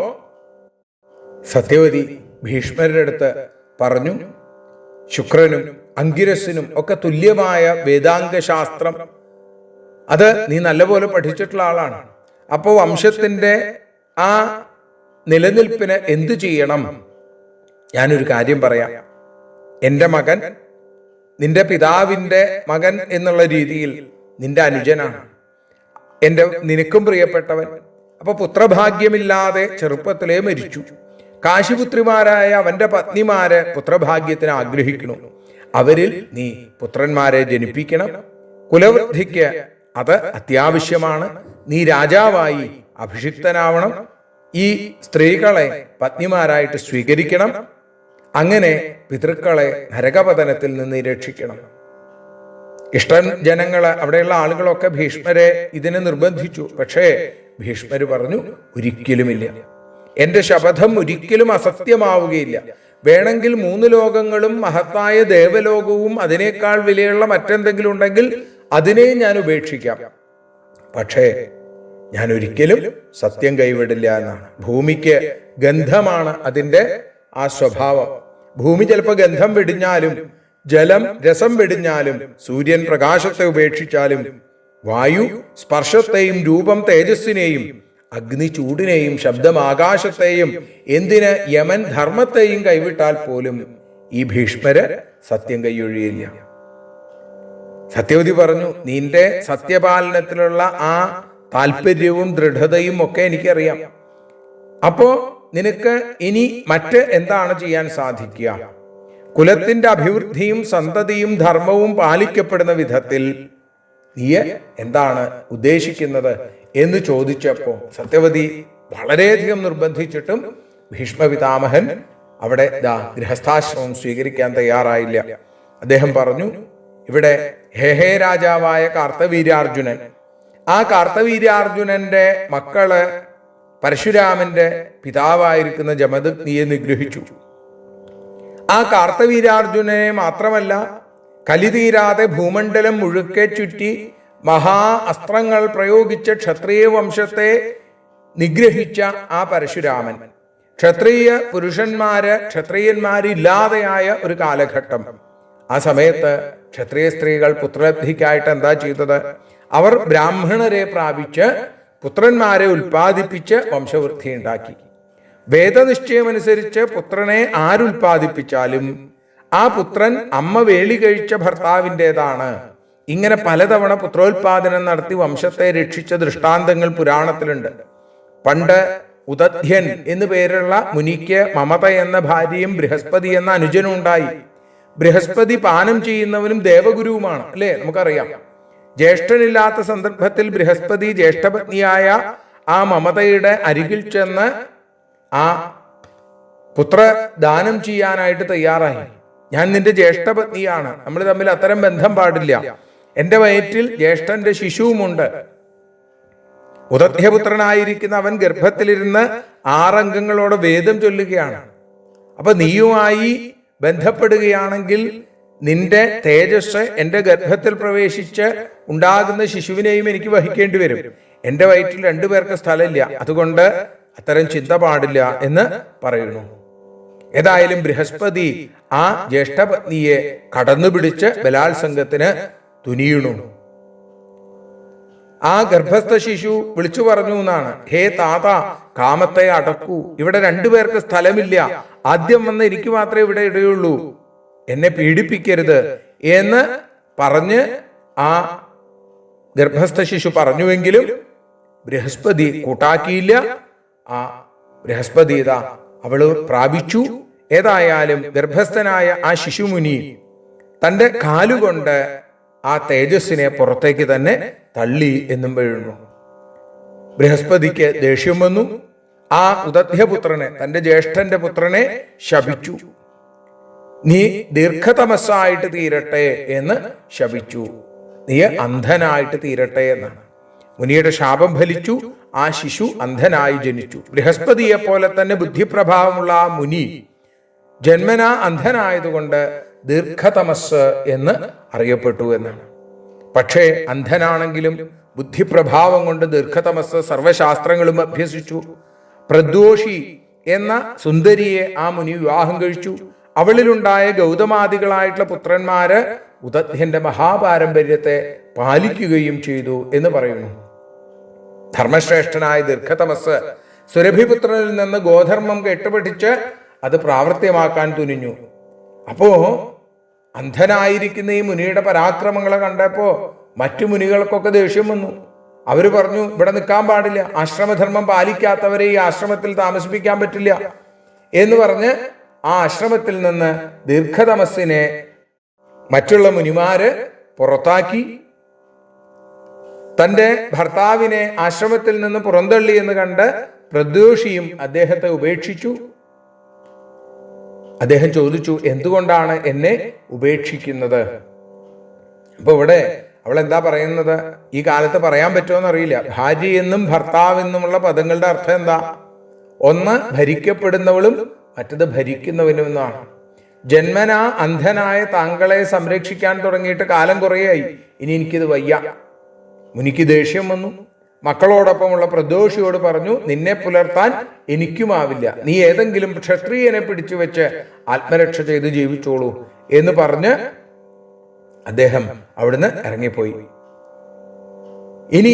സത്യവതി ഭീഷ്മരുടെ അടുത്ത് പറഞ്ഞു, ശുക്രനും അങ്കിരസിനും ഒക്കെ തുല്യമായ വേദാംഗ ശാസ്ത്രം അത് നീ നല്ലപോലെ പഠിച്ചിട്ടുള്ള ആളാണ്. അപ്പോൾ വംശത്തിന്റെ ആ നിലനിൽപ്പിന് എന്തു ചെയ്യണം ഞാനൊരു കാര്യം പറയാം. എൻ്റെ മകൻ നിന്റെ പിതാവിൻ്റെ മകൻ എന്നുള്ള രീതിയിൽ നിന്റെ അനുജനാണ്, നിനക്കും പ്രിയപ്പെട്ടവൻ. അപ്പൊ പുത്രഭാഗ്യമില്ലാതെ ചെറുപ്പത്തിലേ മരിച്ചു. കാശിപുത്രിമാരായ അവന്റെ പത്നിമാര് പുത്രഭാഗ്യത്തിന് ആഗ്രഹിക്കണം. അവരിൽ നീ പുത്രന്മാരെ ജനിപ്പിക്കണം. കുലവൃദ്ധിക്ക് അത് അത്യാവശ്യമാണ്. നീ രാജാവായി അഭിഷിക്തനാവണം. ഈ സ്ത്രീകളെ പത്നിമാരായിട്ട് സ്വീകരിക്കണം. അങ്ങനെ പിതൃക്കളെ നരകപതനത്തിൽ നിന്ന് രക്ഷിക്കണം. ജനങ്ങള് അവിടെയുള്ള ആളുകളൊക്കെ ഭീഷ്മരെ ഇതിനെ നിർബന്ധിച്ചു. പക്ഷേ ഭീഷ്മര് പറഞ്ഞു, ഒരിക്കലുമില്ല, എന്റെ ശപഥം ഒരിക്കലും അസത്യമാവുകയില്ല. വേണമെങ്കിൽ 3 ലോകങ്ങളും മഹത്തായ ദേവലോകവും അതിനേക്കാൾ വിലയുള്ള മറ്റെന്തെങ്കിലും ഉണ്ടെങ്കിൽ അതിനെ ഞാൻ ഉപേക്ഷിക്കാം. പക്ഷേ ഞാൻ ഒരിക്കലും സത്യം കൈവിടില്ല എന്നാണ്. ഭൂമിക്ക് ഗന്ധമാണ് അതിൻ്റെ ആ സ്വഭാവം. ഭൂമി ചിലപ്പോൾ ഗന്ധം വെടിഞ്ഞാലും, ജലം രസം വെടിഞ്ഞാലും, സൂര്യൻ പ്രകാശത്തെ ഉപേക്ഷിച്ചാലും, വായു സ്പർശത്തെയും രൂപം തേജസ്സിനെയും അഗ്നി ചൂടിനെയും ശബ്ദം ആകാശത്തെയും എന്തിന് യമൻ ധർമ്മത്തെയും കൈവിട്ടാൽ പോലും ഈ ഭീഷ്മര് സത്യം കൈയൊഴിയില്ല. സത്യവതി പറഞ്ഞു, നിന്റെ സത്യപാലനത്തിലുള്ള ആ താല്പര്യവും ദൃഢതയും ഒക്കെ എനിക്കറിയാം. അപ്പോ നിനക്ക് ഇനി മറ്റ് എന്താണ് ചെയ്യാൻ സാധിക്കുക? കുലത്തിന്റെ അഭിവൃദ്ധിയും സന്തതിയും ധർമ്മവും പാലിക്കപ്പെടുന്ന വിധത്തിൽ നീ എന്താണ് ഉദ്ദേശിക്കുന്നത് എന്ന് ചോദിച്ചപ്പോ സത്യവതി വളരെയധികം നിർബന്ധിച്ചിട്ടും ഭീഷ്മപിതാമഹൻ അവിടെ ഗൃഹസ്ഥാശ്രമം സ്വീകരിക്കാൻ തയ്യാറായില്ല. അദ്ദേഹം പറഞ്ഞു, ഇവിടെ ഹേഹേ രാജാവായ കാർത്തവീര്യാർജുനൻ, ആ കാർത്തവീര്യാർജുനന്റെ മക്കള് പരശുരാമന്റെ പിതാവായിരിക്കുന്ന ജമദഗ്നിയെ നിഗ്രഹിച്ചു. ആ കാർത്തവീര്യാർജുനനെ മാത്രമല്ല, കലിതീരാതെ ഭൂമണ്ഡലം മുഴുക്കെ ചുറ്റി മഹാ അസ്ത്രങ്ങൾ പ്രയോഗിച്ച ക്ഷത്രിയ വംശത്തെ നിഗ്രഹിച്ച ആ പരശുരാമൻ, ക്ഷത്രിയ ക്ഷത്രിയന്മാരില്ലാതെയായ ഒരു കാലഘട്ടം. ആ സമയത്ത് ക്ഷത്രിയ സ്ത്രീകൾ പുത്രലബ്ധിക്കായിട്ട് എന്താ ചെയ്തത്? അവർ ബ്രാഹ്മണരെ പ്രാപിച്ച് പുത്രന്മാരെ ഉൽപ്പാദിപ്പിച്ച് വംശവൃദ്ധി ഉണ്ടാക്കി. വേദനിശ്ചയമനുസരിച്ച് പുത്രനെ ആരുൽപ്പാദിപ്പിച്ചാലും ആ പുത്രൻ അമ്മ വേളി കഴിച്ച ഭർത്താവിൻ്റെതാണ്. ഇങ്ങനെ പലതവണ പുത്രോത്പാദനം നടത്തി വംശത്തെ രക്ഷിച്ച ദൃഷ്ടാന്തങ്ങൾ പുരാണത്തിലുണ്ട്. പണ്ട് ഉദധ്യൻ എന്നു പേരുള്ള മുനിക്ക് മമത എന്ന ഭാര്യയും ബൃഹസ്പതി എന്ന അനുജനും ഉണ്ടായി. ബൃഹസ്പതി പാനം ചെയ്യുന്നവനും ദേവഗുരുവുമാണ്, അല്ലേ? നമുക്കറിയാം. ജ്യേഷ്ഠനില്ലാത്ത സന്ദർഭത്തിൽ ബൃഹസ്പതി ജ്യേഷ്ഠപത്നിയായ ആ മമതയുടെ അരികിൽ ചെന്ന് ആ പുത്ര ദാനം ചെയ്യാനായിട്ട് തയ്യാറായി. ഞാൻ നിന്റെ ജ്യേഷ്ഠപത്നിയാണ്, നമ്മൾ തമ്മിൽ അത്തരം ബന്ധം പാടില്ല. എന്റെ വയറ്റിൽ ജ്യേഷ്ഠന്റെ ശിശുവുമുണ്ട്. ഉദധ്യപുത്രനായിരിക്കുന്ന അവൻ ഗർഭത്തിലിരുന്ന് 6 അംഗങ്ങളോട് വേദം ചൊല്ലുകയാണ്. അപ്പൊ നീയുമായി ബന്ധപ്പെടുകയാണെങ്കിൽ നിന്റെ തേജസ് എന്റെ ഗർഭത്തിൽ പ്രവേശിച്ച് ഉണ്ടാകുന്ന ശിശുവിനെയും എനിക്ക് വഹിക്കേണ്ടി വരും. എന്റെ വയറ്റിൽ 2 പേർക്ക് സ്ഥലമില്ല, അതുകൊണ്ട് അത്തരം ചിന്ത പാടില്ല എന്ന് പറയുന്നു. ഏതായാലും ബൃഹസ്പതി ആ ജ്യേഷ്ഠപത്നിയെ കടന്നുപിടിച്ച് ബലാത്സംഗത്തിന് തുനിയുണു. ആ ഗർഭസ്ഥ ശിശു വിളിച്ചു പറഞ്ഞു എന്നാണ്, ഹേ താത, കാമത്തെ അടക്കൂ, ഇവിടെ 2 പേർക്ക് സ്ഥലമില്ല, ആദ്യം വന്ന് എനിക്ക് മാത്രമേ ഇവിടെ ഇടയുള്ളൂ, എന്നെ പീഡിപ്പിക്കരുത് എന്ന് പറഞ്ഞ് ആ ഗർഭസ്ഥ ശിശു പറഞ്ഞുവെങ്കിലും ബൃഹസ്പതി കൂട്ടാക്കിയില്ല. ആ ബൃഹസ്പതി അവള് പ്രാപിച്ചു. ഏതായാലും ഗർഭസ്ഥനായ ആ ശിശുമുനി തൻ്റെ കാലുകൊണ്ട് ആ തേജസ്സിനെ പുറത്തേക്ക് തന്നെ തള്ളി എന്നും വീഴുന്നു. ബൃഹസ്പതിക്ക് ദേഷ്യം വന്നു. ആ ഉദധ്യപുത്രനെ, തൻ്റെ ജ്യേഷ്ഠന്റെ പുത്രനെ ശപിച്ചു. നീ ദീർഘതമസ്സായിട്ട് തീരട്ടെ എന്ന് ശപിച്ചു. നീ അന്ധനായിട്ട് തീരട്ടെ എന്നാണ്. മുനിയുടെ ശാപം ഫലിച്ചു. ആ ശിശു അന്ധനായി ജനിച്ചു. ബൃഹസ്പതിയെ പോലെ തന്നെ ബുദ്ധിപ്രഭാവമുള്ള ആ മുനി ജന്മനാ അന്ധനായതുകൊണ്ട് ദീർഘതമസ് എന്ന് അറിയപ്പെട്ടു എന്നാണ്. പക്ഷേ അന്ധനാണെങ്കിലും ബുദ്ധിപ്രഭാവം കൊണ്ട് ദീർഘതമസ് സർവശാസ്ത്രങ്ങളും അഭ്യസിച്ചു. പ്രദ്ദോഷി എന്ന സുന്ദരിയെ ആ മുനി വിവാഹം കഴിച്ചു. അവളിലുണ്ടായ ഗൗതമാദികളായിട്ടുള്ള പുത്രന്മാര് ഉദധ്യന്റെ മഹാപാരമ്പര്യത്തെ പാലിക്കുകയും ചെയ്തു എന്ന് പറയുന്നു. ധർമ്മശ്രേഷ്ഠനായ ദീർഘതമസ് സുരഭിപുത്രനിൽ നിന്ന് ഗോധർമ്മം കെട്ടുപിടിച്ച് അത് പ്രാവർത്തികമാക്കാൻ തുനിഞ്ഞു. അപ്പോ അന്ധനായിരിക്കുന്ന ഈ മുനിയുടെ പരാക്രമങ്ങളെ കണ്ടപ്പോ മറ്റു മുനികൾക്കൊക്കെ ദേഷ്യം വന്നു. അവര് പറഞ്ഞു, ഇവിടെ നിൽക്കാൻ പാടില്ല, ആശ്രമധർമ്മം പാലിക്കാത്തവരെ ഈ ആശ്രമത്തിൽ താമസിപ്പിക്കാൻ പറ്റില്ല എന്ന് പറഞ്ഞ് ആ ആശ്രമത്തിൽ നിന്ന് ദീർഘതമസ്സിനെ മറ്റുള്ള മുനിമാര് പുറത്താക്കി. തന്റെ ഭർത്താവിനെ ആശ്രമത്തിൽ നിന്ന് പുറന്തള്ളി എന്ന് കണ്ട് പ്രദ്യോഷിയും അദ്ദേഹത്തെ ഉപേക്ഷിച്ചു. അദ്ദേഹം ചോദിച്ചു, എന്തുകൊണ്ടാണ് എന്നെ ഉപേക്ഷിക്കുന്നത്? അപ്പൊ ഇവിടെ അവൾ എന്താ പറയുന്നത്? ഈ കാലത്ത് പറയാൻ പറ്റുമോന്ന് അറിയില്ല. ഭാര്യ എന്നും ഭർത്താവ് എന്നുമുള്ള പദങ്ങളുടെ അർത്ഥം എന്താ? ഒന്ന് ഭരിക്കപ്പെടുന്നവളും മറ്റത് ഭരിക്കുന്നവനും എന്നാണ്. ജന്മനാ അന്ധനായ താങ്കളെ സംരക്ഷിക്കാൻ തുടങ്ങിയിട്ട് കാലം കുറേയായി, ഇനി എനിക്കിത് വയ്യ. മുനിക്ക് ദേഷ്യം വന്നു. മക്കളോടൊപ്പമുള്ള പ്രദോഷിയോട് പറഞ്ഞു, നിന്നെ പുലർത്താൻ എനിക്കുമാവില്ല, നീ ഏതെങ്കിലും ക്ഷത്രിയനെ പിടിച്ചു വെച്ച് ആത്മരക്ഷ ചെയ്ത് ജീവിച്ചോളൂ എന്ന് പറഞ്ഞ് അദ്ദേഹം അവിടുന്ന് ഇറങ്ങിപ്പോയി. ഇനി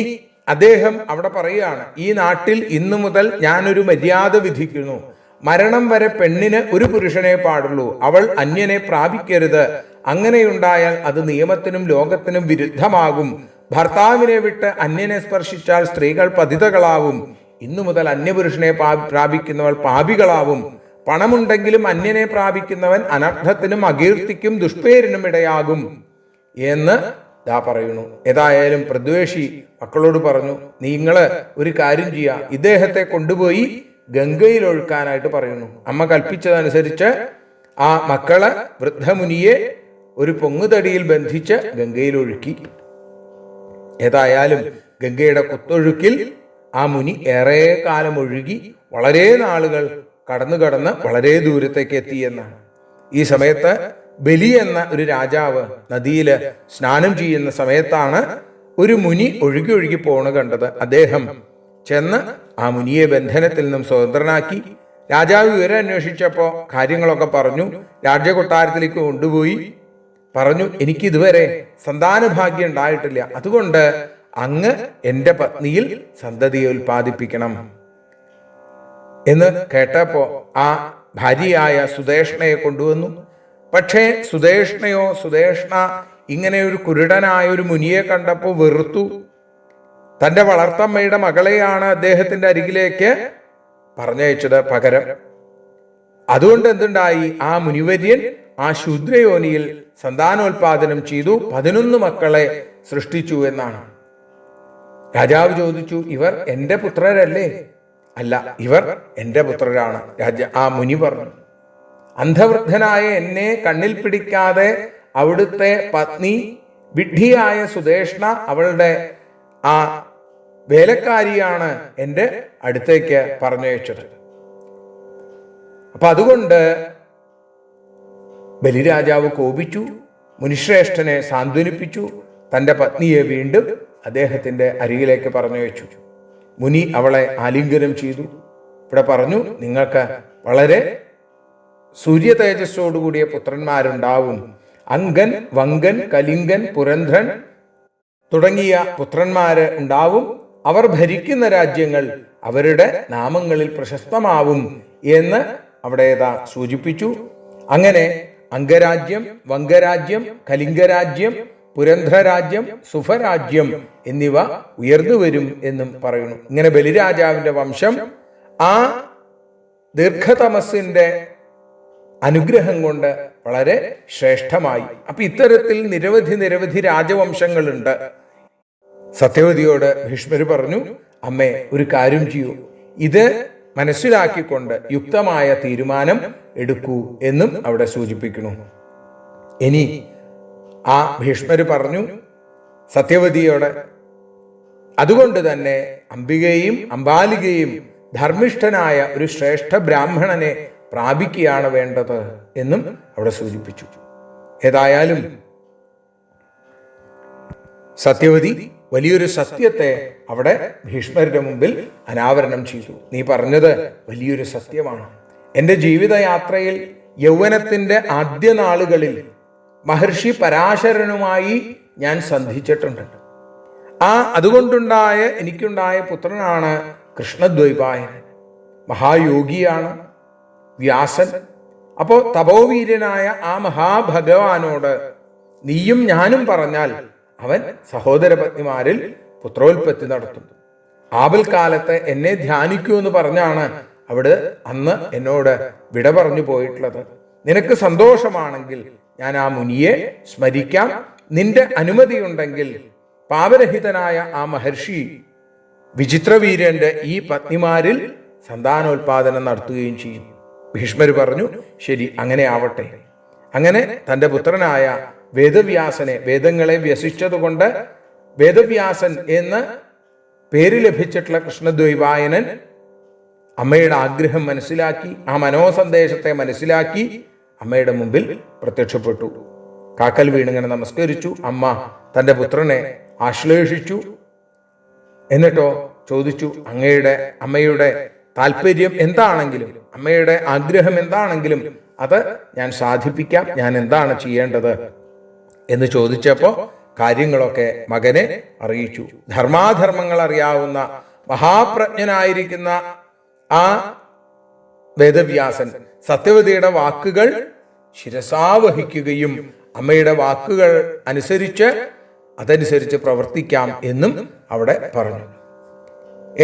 അദ്ദേഹം അവിടെ പറയുകയാണ്, ഈ നാട്ടിൽ ഇന്നു മുതൽ ഞാനൊരു മര്യാദ വിധിക്കുന്നു. മരണം വരെ പെണ്ണിന് ഒരു പുരുഷനെ പാടുള്ളൂ, അവൾ അന്യനെ പ്രാപിക്കരുത്. അങ്ങനെയുണ്ടായാൽ അത് നിയമത്തിനും ലോകത്തിനും വിരുദ്ധമാകും. ഭർത്താവിനെ വിട്ട് അന്യനെ സ്പർശിച്ചാൽ സ്ത്രീകൾ പതിതകളാവും. ഇന്നു മുതൽ അന്യപുരുഷനെ പ്രാപിക്കുന്നവൾ പാപികളാവും. പണമുണ്ടെങ്കിലും അന്യനെ പ്രാപിക്കുന്നവൻ അനർത്ഥത്തിനും അകീർത്തിക്കും ദുഷ്പേരിനും ഇടയാകും എന്ന് ദാ പറയുന്നു. ഏതായാലും പ്രദ്വേഷി മക്കളോട് പറഞ്ഞു, നിങ്ങള് ഒരു കാര്യം ചെയ്യുക, ഇദ്ദേഹത്തെ കൊണ്ടുപോയി ഗംഗയിൽ ഒഴുക്കാനായിട്ട് പറയുന്നു. അമ്മ കൽപ്പിച്ചതനുസരിച്ച് ആ മക്കള് വൃദ്ധമുനിയെ ഒരു പൊങ്ങുതടിയിൽ ബന്ധിച്ച് ഗംഗയിൽ ഒഴുക്കി. ഏതായാലും ഗംഗയുടെ കുത്തൊഴുക്കിൽ ആ മുനി ഏറെ കാലം ഒഴുകി വളരെ നാളുകൾ കടന്ന് വളരെ ദൂരത്തേക്ക് എത്തിയെന്നാണ്. ഈ സമയത്ത് ബലി എന്ന ഒരു രാജാവ് നദിയില് സ്നാനം ചെയ്യുന്ന സമയത്താണ് ഒരു മുനി ഒഴുകി പോണ കണ്ടത്. അദ്ദേഹം ചെന്ന് ആ മുനിയെ ബന്ധനത്തിൽ നിന്നും സ്വതന്ത്രനാക്കി. രാജാവ് വിവരം അന്വേഷിച്ചപ്പോ കാര്യങ്ങളൊക്കെ പറഞ്ഞു. രാജകൊട്ടാരത്തിലേക്ക് കൊണ്ടുപോയി പറഞ്ഞു, എനിക്ക് ഇതുവരെ സന്താനഭാഗ്യം ഉണ്ടായിട്ടില്ല, അതുകൊണ്ട് അങ്ങ് എൻ്റെ പത്നിയിൽ സന്തതിയെ ഉൽപ്പാദിപ്പിക്കണം എന്ന് കേട്ടപ്പോ ആ ഭാര്യയായ സുദേഷ്ണയെ കൊണ്ടുവന്നു. പക്ഷേ സുദേഷ്ണ ഇങ്ങനെ ഒരു കുരുടനായ ഒരു മുനിയെ കണ്ടപ്പോൾ വെറുത്തു. തൻ്റെ വളർത്തമ്മയുടെ മകളെയാണ് അദ്ദേഹത്തിന്റെ അരികിലേക്ക് പറഞ്ഞയച്ചത് പകരം. അതുകൊണ്ട് എന്തുണ്ടായി? ആ മുനിവര്യൻ ആ ശൂദ്രയോനിയിൽ സന്താനോൽപാദനം ചെയ്തു, 11 മക്കളെ സൃഷ്ടിച്ചു എന്നാണ്. രാജാവ് ചോദിച്ചു, ഇവർ എൻ്റെ പുത്രരല്ലേ? അല്ല, ഇവർ എൻ്റെ പുത്രരാണ്. ആ മുനി പറഞ്ഞു, അന്ധവൃദ്ധനായ എന്നെ കണ്ണിൽ പിടിക്കാതെ അവിടുത്തെ പത്നി വിഡ്ഢിയായ സുദേഷ്ണ, അവളുടെ ആ വേലക്കാരിയാണ് എൻ്റെ അടുത്തേക്ക് പറഞ്ഞയച്ചത്. അപ്പൊ അതുകൊണ്ട് ബലിരാജാവ് കോപിച്ചു, മുനിശ്രേഷ്ഠനെ സാന്ത്വനിപ്പിച്ചു, തൻ്റെ പത്നിയെ വീണ്ടും അദ്ദേഹത്തിൻ്റെ അരികിലേക്ക് പറഞ്ഞയച്ചു. മുനി അവളെ ആലിംഗനം ചെയ്തു. ഇവിടെ പറഞ്ഞു, നിങ്ങൾക്ക് വളരെ സൂര്യ തേജസ്സോടുകൂടിയ പുത്രന്മാരുണ്ടാവും. അങ്കൻ, വങ്കൻ, കലിംഗൻ, പുരന്ധ്രൻ തുടങ്ങിയ പുത്രന്മാര് ഉണ്ടാവും. അവർ ഭരിക്കുന്ന രാജ്യങ്ങൾ അവരുടെ നാമങ്ങളിൽ പ്രശസ്തമാവും എന്ന് അവിടെ സൂചിപ്പിച്ചു. അങ്ങനെ അംഗരാജ്യം, വംഗരാജ്യം, കലിംഗരാജ്യം, പുരന്ധ്രരാജ്യം, സുഫരാജ്യം എന്നിവ ഉയർന്നു വരും എന്നും പറയുന്നു. ഇങ്ങനെ ബലിരാജാവിന്റെ വംശം ആ ദീർഘതമസ്സിന്റെ അനുഗ്രഹം കൊണ്ട് വളരെ ശ്രേഷ്ഠമായി. അപ്പൊ ഇത്തരത്തിൽ നിരവധി രാജവംശങ്ങളുണ്ട്. സത്യവതിയോട് ഭീഷ്മര് പറഞ്ഞു, അമ്മേ ഒരു കാര്യം ചെയ്യൂ, ഇത് മനസ്സിലാക്കിക്കൊണ്ട് യുക്തമായ തീരുമാനം എടുക്കൂ എന്നും അവിടെ സൂചിപ്പിക്കുന്നു. ഇനി ആ ഭീഷ്മര് പറഞ്ഞു സത്യവതിയോട്, അതുകൊണ്ട് തന്നെ അംബികയും അംബാലികയും ധർമ്മിഷ്ഠനായ ഒരു ശ്രേഷ്ഠ ബ്രാഹ്മണനെ പ്രാപിക്കുകയാണ് വേണ്ടത് എന്നും അവിടെ സൂചിപ്പിച്ചു. ഏതായാലും സത്യവതി വലിയൊരു സത്യത്തെ അവിടെ ഭീഷ്മരുടെ മുമ്പിൽ അനാവരണം ചെയ്തു. നീ പറഞ്ഞത് വലിയൊരു സത്യമാണ്. എൻ്റെ ജീവിതയാത്രയിൽ യൗവനത്തിൻ്റെ ആദ്യ നാളുകളിൽ മഹർഷി പരാശരനുമായി ഞാൻ സന്ധിച്ചിട്ടുണ്ട്. എനിക്കുണ്ടായ പുത്രനാണ് കൃഷ്ണദ്വൈപായനൻ. മഹായോഗിയാണ്. വ്യാസൻ. അപ്പോ തപോവീര്യനായ ആ മഹാഭഗവാനോട് നീയും ഞാനും പറഞ്ഞാൽ അവൻ സഹോദരപത്നിമാരിൽ പുത്രോൽപത്തി നടത്തും. ആപൽക്കാലത്ത് എന്നെ ധ്യാനിക്കൂ എന്ന് പറഞ്ഞാണ് അവിടെ അന്ന് എന്നോട് വിട പറഞ്ഞു പോയിട്ടുള്ളത്. നിനക്ക് സന്തോഷമാണെങ്കിൽ ഞാൻ ആ മുനിയെ സ്മരിക്കാം. നിന്റെ അനുമതിയുണ്ടെങ്കിൽ പാപരഹിതനായ ആ മഹർഷി വിചിത്രവീര്യന്റെ ഈ പത്നിമാരിൽ സന്താനോൽപാദനം നടത്തുകയും ചെയ്യും. ഭീഷ്മർ പറഞ്ഞു, ശരി, അങ്ങനെ ആവട്ടെ. അങ്ങനെ തൻ്റെ പുത്രനായ വേദവ്യാസനെ, വേദങ്ങളെ വ്യസിച്ചതുകൊണ്ട് വേദവ്യാസൻ എന്ന് പേര് ലഭിച്ചിട്ടുള്ള കൃഷ്ണദ്വൈപായനൻ അമ്മയുടെ ആഗ്രഹം മനസ്സിലാക്കി, ആ മനോസന്ദേശത്തെ മനസ്സിലാക്കി അമ്മയുടെ മുമ്പിൽ പ്രത്യക്ഷപ്പെട്ടു. കാക്കൽ വീണിങ്ങനെ നമസ്കരിച്ചു. അമ്മ തൻ്റെ പുത്രനെ ആശ്ലേഷിച്ചു. എന്നിട്ടോ ചോദിച്ചു, അമ്മയുടെ താല്പര്യം എന്താണെങ്കിലും, അമ്മയുടെ ആഗ്രഹം എന്താണെങ്കിലും അത് ഞാൻ സാധിപ്പിക്കാം. ഞാൻ എന്താണ് ചെയ്യേണ്ടത് എന്ന് ചോദിച്ചപ്പോൾ കാര്യങ്ങളൊക്കെ മകനെ അറിയിച്ചു. ധർമാധർമ്മങ്ങൾ അറിയാവുന്ന മഹാപ്രജ്ഞനായിരിക്കുന്ന ആ വേദവ്യാസൻ സത്യവതിയുടെ വാക്കുകൾ ശിരസാവഹിക്കുകയും അമ്മയുടെ വാക്കുകൾ അതനുസരിച്ച് പ്രവർത്തിക്കാം എന്നും അവിടെ പറഞ്ഞു.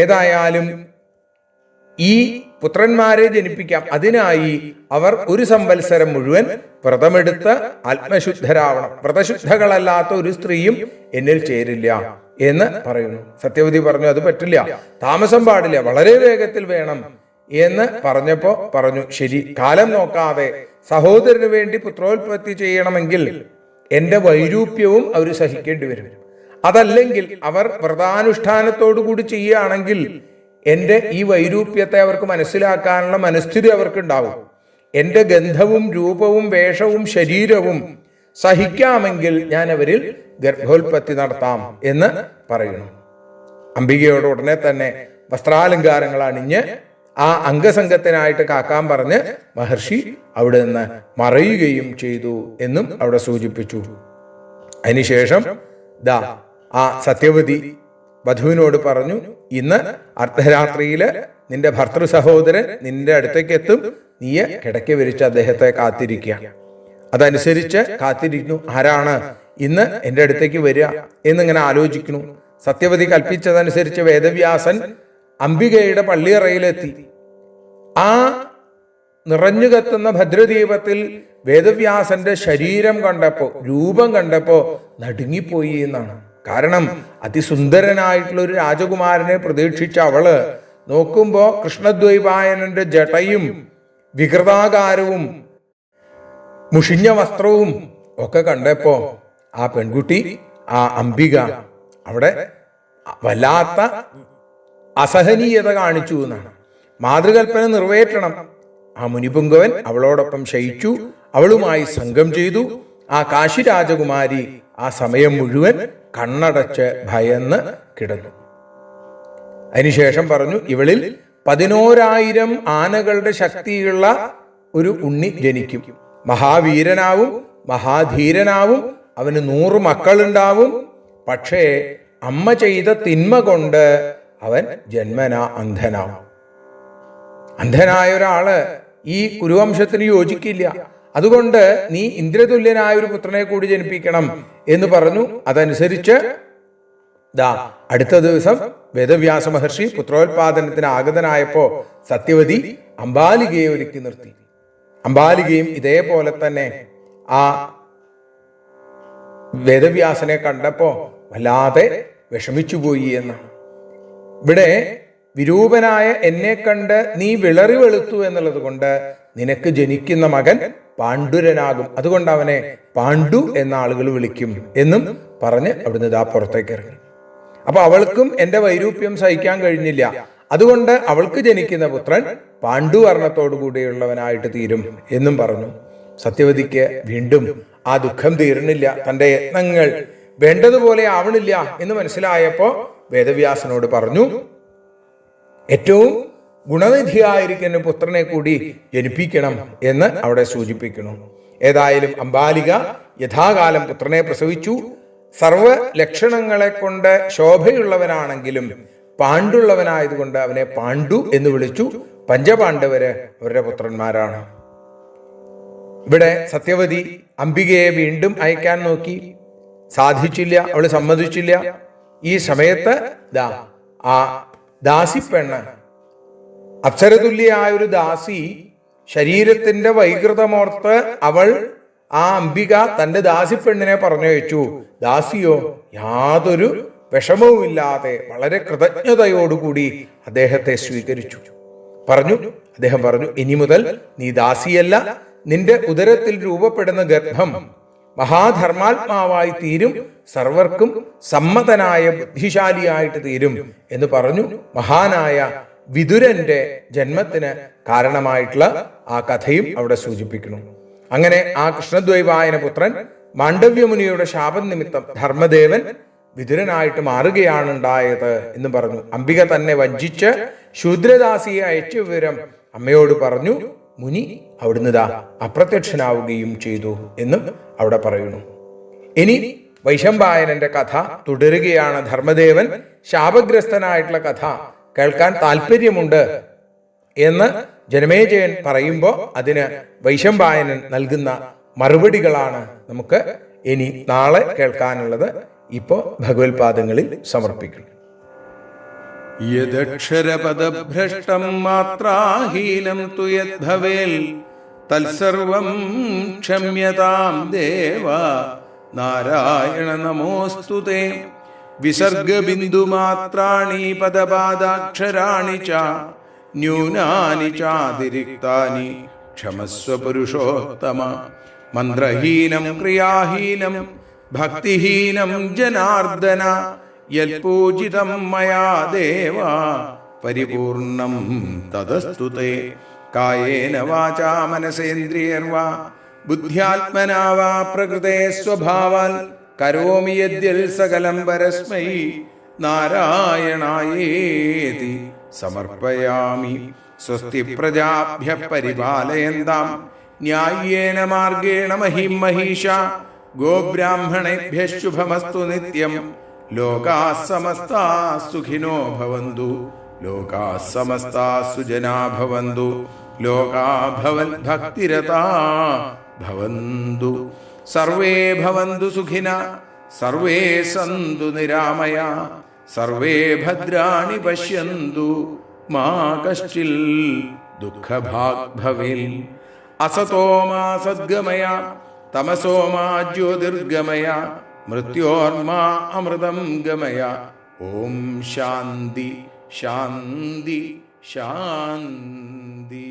ഏതായാലും ഈ പുത്രന്മാരെ ജനിപ്പിക്കാം. അതിനായി അവർ 1 സംവത്സരം മുഴുവൻ വ്രതമെടുത്ത് ആത്മശുദ്ധരാവണം. വ്രതശുദ്ധകളല്ലാത്ത ഒരു സ്ത്രീയും എന്നിൽ ചേരില്ല എന്ന് പറയുന്നു. സത്യവതി പറഞ്ഞു, അത് പറ്റില്ല, താമസം പാടില്ല, വളരെ വേഗത്തിൽ വേണം എന്ന് പറഞ്ഞപ്പോ പറഞ്ഞു, ശരി, കാലം നോക്കാതെ സഹോദരന് വേണ്ടി പുത്രോൽപത്തി ചെയ്യണമെങ്കിൽ എന്റെ വൈരൂപ്യവും അവർ സഹിക്കേണ്ടി വരും. അതല്ലെങ്കിൽ അവർ വ്രതാനുഷ്ഠാനത്തോടു കൂടി ചെയ്യുകയാണെങ്കിൽ എൻ്റെ ഈ വൈരൂപ്യത്തെ അവർക്ക് മനസ്സിലാക്കാനുള്ള മനസ്ഥിതി അവർക്കുണ്ടാവും. എൻ്റെ ഗന്ധവും രൂപവും വേഷവും ശരീരവും സഹിക്കാമെങ്കിൽ ഞാൻ അവരിൽ ഗർഭോൽപത്തി നടത്താം എന്ന് പറയുന്നു. അംബികയോട് ഉടനെ തന്നെ വസ്ത്രാലങ്കാരങ്ങൾ അണിഞ്ഞ് ആ അംഗസംഘത്തിനായിട്ട് കാക്കാൻ പറഞ്ഞ് മഹർഷി അവിടെ നിന്ന് മറയുകയും ചെയ്തു എന്നും അവിടെ സൂചിപ്പിച്ചു. അതിനുശേഷം ആ സത്യവതി വധുവിനോട് പറഞ്ഞു, ഇന്ന് അർദ്ധരാത്രിയില് നിന്റെ ഭർത്തൃ സഹോദരൻ നിന്റെ അടുത്തേക്ക് എത്തും, നീ കിടക്കി വിരിച്ച് അദ്ദേഹത്തെ കാത്തിരിക്കുക. അതനുസരിച്ച് കാത്തിരിക്കുന്നു. ആരാണ് ഇന്ന് എൻ്റെ അടുത്തേക്ക് വരിക എന്നിങ്ങനെ ആലോചിക്കുന്നു. സത്യവതി കൽപ്പിച്ചതനുസരിച്ച് വേദവ്യാസൻ അംബികയുടെ പള്ളിയറയിലെത്തി. ആ നിറഞ്ഞു കത്തുന്ന ഭദ്രദീപത്തിൽ വേദവ്യാസന്റെ ശരീരം കണ്ടപ്പോ, രൂപം കണ്ടപ്പോ നടുങ്ങിപ്പോയി എന്നാണ്. കാരണം അതിസുന്ദരനായിട്ടുള്ള ഒരു രാജകുമാരനെ പ്രതീക്ഷിച്ച അവള് നോക്കുമ്പോ കൃഷ്ണദ്വൈപായനന്റെ ജടയും വികൃതാകാരവും മുഷിഞ്ഞ വസ്ത്രവും ഒക്കെ കണ്ടപ്പോ ആ പെൺകുട്ടി, ആ അംബിക അവിടെ വല്ലാത്ത അസഹനീയത കാണിച്ചു എന്നാണ്. മാതൃകൽപ്പന നിറവേറ്റണം. ആ മുനിപുങ്കവൻ അവളോടൊപ്പം ശയിച്ചു, അവളുമായി സംഘം ചെയ്തു. ആ കാശി രാജകുമാരി ആ സമയം മുഴുവൻ കണ്ണടച്ച് ഭയന്ന് കിടന്നു. അതിനുശേഷം പറഞ്ഞു, ഇവളിൽ 11,000 ആനകളുടെ ശക്തിയുള്ള ഒരു ഉണ്ണി ജനിക്കും. മഹാവീരനാവും, മഹാധീരനാവും, അവന് 100 മക്കളുണ്ടാവും. പക്ഷേ അമ്മ ചെയ്ത തിന്മ കൊണ്ട് അവൻ ജന്മന അന്ധനാവും. അന്ധനായ ഒരാള് ഈ കുരുവംശത്തിന് യോജിക്കില്ല. അതുകൊണ്ട് നീ ഇന്ദ്രതുല്യനായ ഒരു പുത്രനെ കൂടി ജനിപ്പിക്കണം എന്ന് പറഞ്ഞു. അതനുസരിച്ച് അടുത്ത ദിവസം വേദവ്യാസ മഹർഷി പുത്രോത്പാദനത്തിന് ആഗതനായപ്പോ സത്യവതി അംബാലികയെ ഒരുക്കി നിർത്തി. അംബാലികയും ഇതേപോലെ തന്നെ ആ വേദവ്യാസനെ കണ്ടപ്പോ വല്ലാതെ വിഷമിച്ചുപോയി എന്നാണ്. ഇവിടെ വിരൂപനായ എന്നെ കണ്ട് നീ വിളറി വെളുത്തു എന്നുള്ളത് കൊണ്ട് നിനക്ക് ജനിക്കുന്ന മകൻ പാണ്ഡുരനാകും, അതുകൊണ്ട് അവനെ പാണ്ഡു എന്ന ആളുകൾ വിളിക്കും എന്നും പറഞ്ഞ് അവിടുന്ന് പുറത്തേക്ക് ഇറങ്ങി. അപ്പൊ അവൾക്കും എന്റെ വൈരൂപ്യം സഹിക്കാൻ കഴിഞ്ഞില്ല, അതുകൊണ്ട് അവൾക്ക് ജനിക്കുന്ന പുത്രൻ പാണ്ഡു വർണ്ണത്തോടു കൂടിയുള്ളവനായിട്ട് തീരും എന്നും പറഞ്ഞു. സത്യവതിക്ക് വീണ്ടും ആ ദുഃഖം തീർന്നില്ല. തന്റെ യത്നങ്ങൾ വേണ്ടതുപോലെ ആവണില്ല എന്ന് മനസ്സിലായപ്പോ വേദവ്യാസനോട് പറഞ്ഞു, ഏറ്റവും ഗുണനിധിയായിരിക്കുന്ന പുത്രനെ കൂടി ജനിപ്പിക്കണം എന്ന് അവിടെ സൂചിപ്പിക്കുന്നു. ഏതായാലും അംബാലിക യഥാകാലം പുത്രനെ പ്രസവിച്ചു. സർവ ലക്ഷണങ്ങളെ കൊണ്ട് ശോഭയുള്ളവനാണെങ്കിലും പാണ്ഡുള്ളവനായതുകൊണ്ട് അവനെ പാണ്ഡു എന്ന് വിളിച്ചു. പഞ്ചപാണ്ഡവര് അവരുടെ പുത്രന്മാരാണ്. ഇവിടെ സത്യവതി അംബികയെ വീണ്ടും അയക്കാൻ നോക്കി, സാധിച്ചില്ല, അവള് സമ്മതിച്ചില്ല. ഈ സമയത്ത് ആ ദാസിപ്പെണ്ണ്, അപ്സരതുല്യായ ഒരു ദാസി, ശരീരത്തിന്റെ വൈകൃതമോർത്ത് അവൾ ആ അംബിക തന്റെ ദാസിപ്പെണ്ണിനെ പറഞ്ഞയച്ചു. ദാസിയോ യാതൊരു വിഷമവുമില്ലാതെ വളരെ കൃതജ്ഞതയോടുകൂടി അദ്ദേഹത്തെ സ്വീകരിച്ചു. അദ്ദേഹം പറഞ്ഞു, ഇനി മുതൽ നീ ദാസിയല്ല, നിന്റെ ഉദരത്തിൽ രൂപപ്പെടുന്ന ഗർഭം മഹാധർമാത്മാവായി തീരും, സർവർക്കും സമ്മതനായ ബുദ്ധിശാലിയായിട്ട് തീരും എന്ന് പറഞ്ഞു. മഹാനായ വിതുരന്റെ ജന്മത്തിന് കാരണമായിട്ടുള്ള ആ കഥയും അവിടെ സൂചിപ്പിക്കുന്നു. അങ്ങനെ ആ കൃഷ്ണദ്വൈപായന പുത്രൻ മാണ്ഡവ്യമുനിയുടെ ശാപം നിമിത്തം ധർമ്മദേവൻ വിതുരനായിട്ട് മാറുകയാണ് ഉണ്ടായത് എന്ന് പറഞ്ഞു. അംബിക തന്നെ വഞ്ചിച്ച് ശൂദ്രദാസിയെ അയച്ച വിവരം അമ്മയോട് പറഞ്ഞു. മുനി അവിടുന്ന് അപ്രത്യക്ഷനാവുകയും ചെയ്തു എന്നും അവിടെ പറയുന്നു. ഇനി വൈശമ്പായനന്റെ കഥ തുടരുകയാണ്. ധർമ്മദേവൻ ശാപഗ്രസ്തനായിട്ടുള്ള കഥ കേൾക്കാൻ താല്പര്യമുണ്ട് എന്ന് ജനമേജയൻ പറയുമ്പോൾ അതിന് വൈശമ്പായനൻ നൽകുന്ന മറുപടികളാണ് നമുക്ക് ഇനി നാളെ കേൾക്കാനുള്ളത്. ഇപ്പോ ഭഗവത്പാദങ്ങളിൽ സമർപ്പിക്കുന്നു. യദക്ഷരപദഭ്രഷ്ടം മാത്രാഹീനം തു യദ്ഭവേൽ തത്സർവം ക്ഷമ്യതാം ദേവ നാരായണ നമോസ്തുതേ. വിസർഗബിന്ദുമാത്രാണി പദപാദാക്ഷരാണി ച ന്യൂനാനി ചാതിരിക്താനി ക്ഷമസ്വ പുരുഷോത്തമ. മന്ത്രഹീനം ക്രിയാഹീനം ഭക്തിഹീനം ജനാർദ്ദന യൽപൂജിതം മയാ ദേവ പരിപൂർണം തദസ്തു തേ. കായേന വാചാ മനസേന്ദ്രിയർവാ ബുദ്ധ്യാത്മനാ വാ പ്രകൃതേ സ്വഭാവാൽ കരോമി യദ്യൽ സകലം പരസ്മൈ നാരായണായേതി സമർപ്പയാമി. സ്വസ്തി പ്രജാഭ്യഃ പരിപാലയന്താം ന്യായേന മാർഗേണ മഹിം മഹീഷാ. ഗോബ്രാഹ്മണേഭ്യഃ ശുഭമസ്തു നിത്യം. ലോകാഃ സമസ്താഃ സുഖിനോ ഭവന്തു. ലോകാഃ സമസ്താഃ സുജനാ ഭവന്തു. ലോകാഃ ഭവദ്ഭക്തിരതാഃ ഭവന്തു. സർവേ ഭവന്തു സുഖിനഃ. സർവേ സന്തു നിരാമയാഃ. സർവേ ഭദ്രാണി പശ്യന്തു. മാ കശ്ചിൽ ദുഃഖഭാഗ് ഭവേൽ. അസതോ മാ സദ്ഗമയ തമസോ മാ ജ്യോതിർഗമയ മൃത്യോർമാ അമൃതം ഗമയ. ഓം ശാന്തി ശാന്തി ശാന്തി.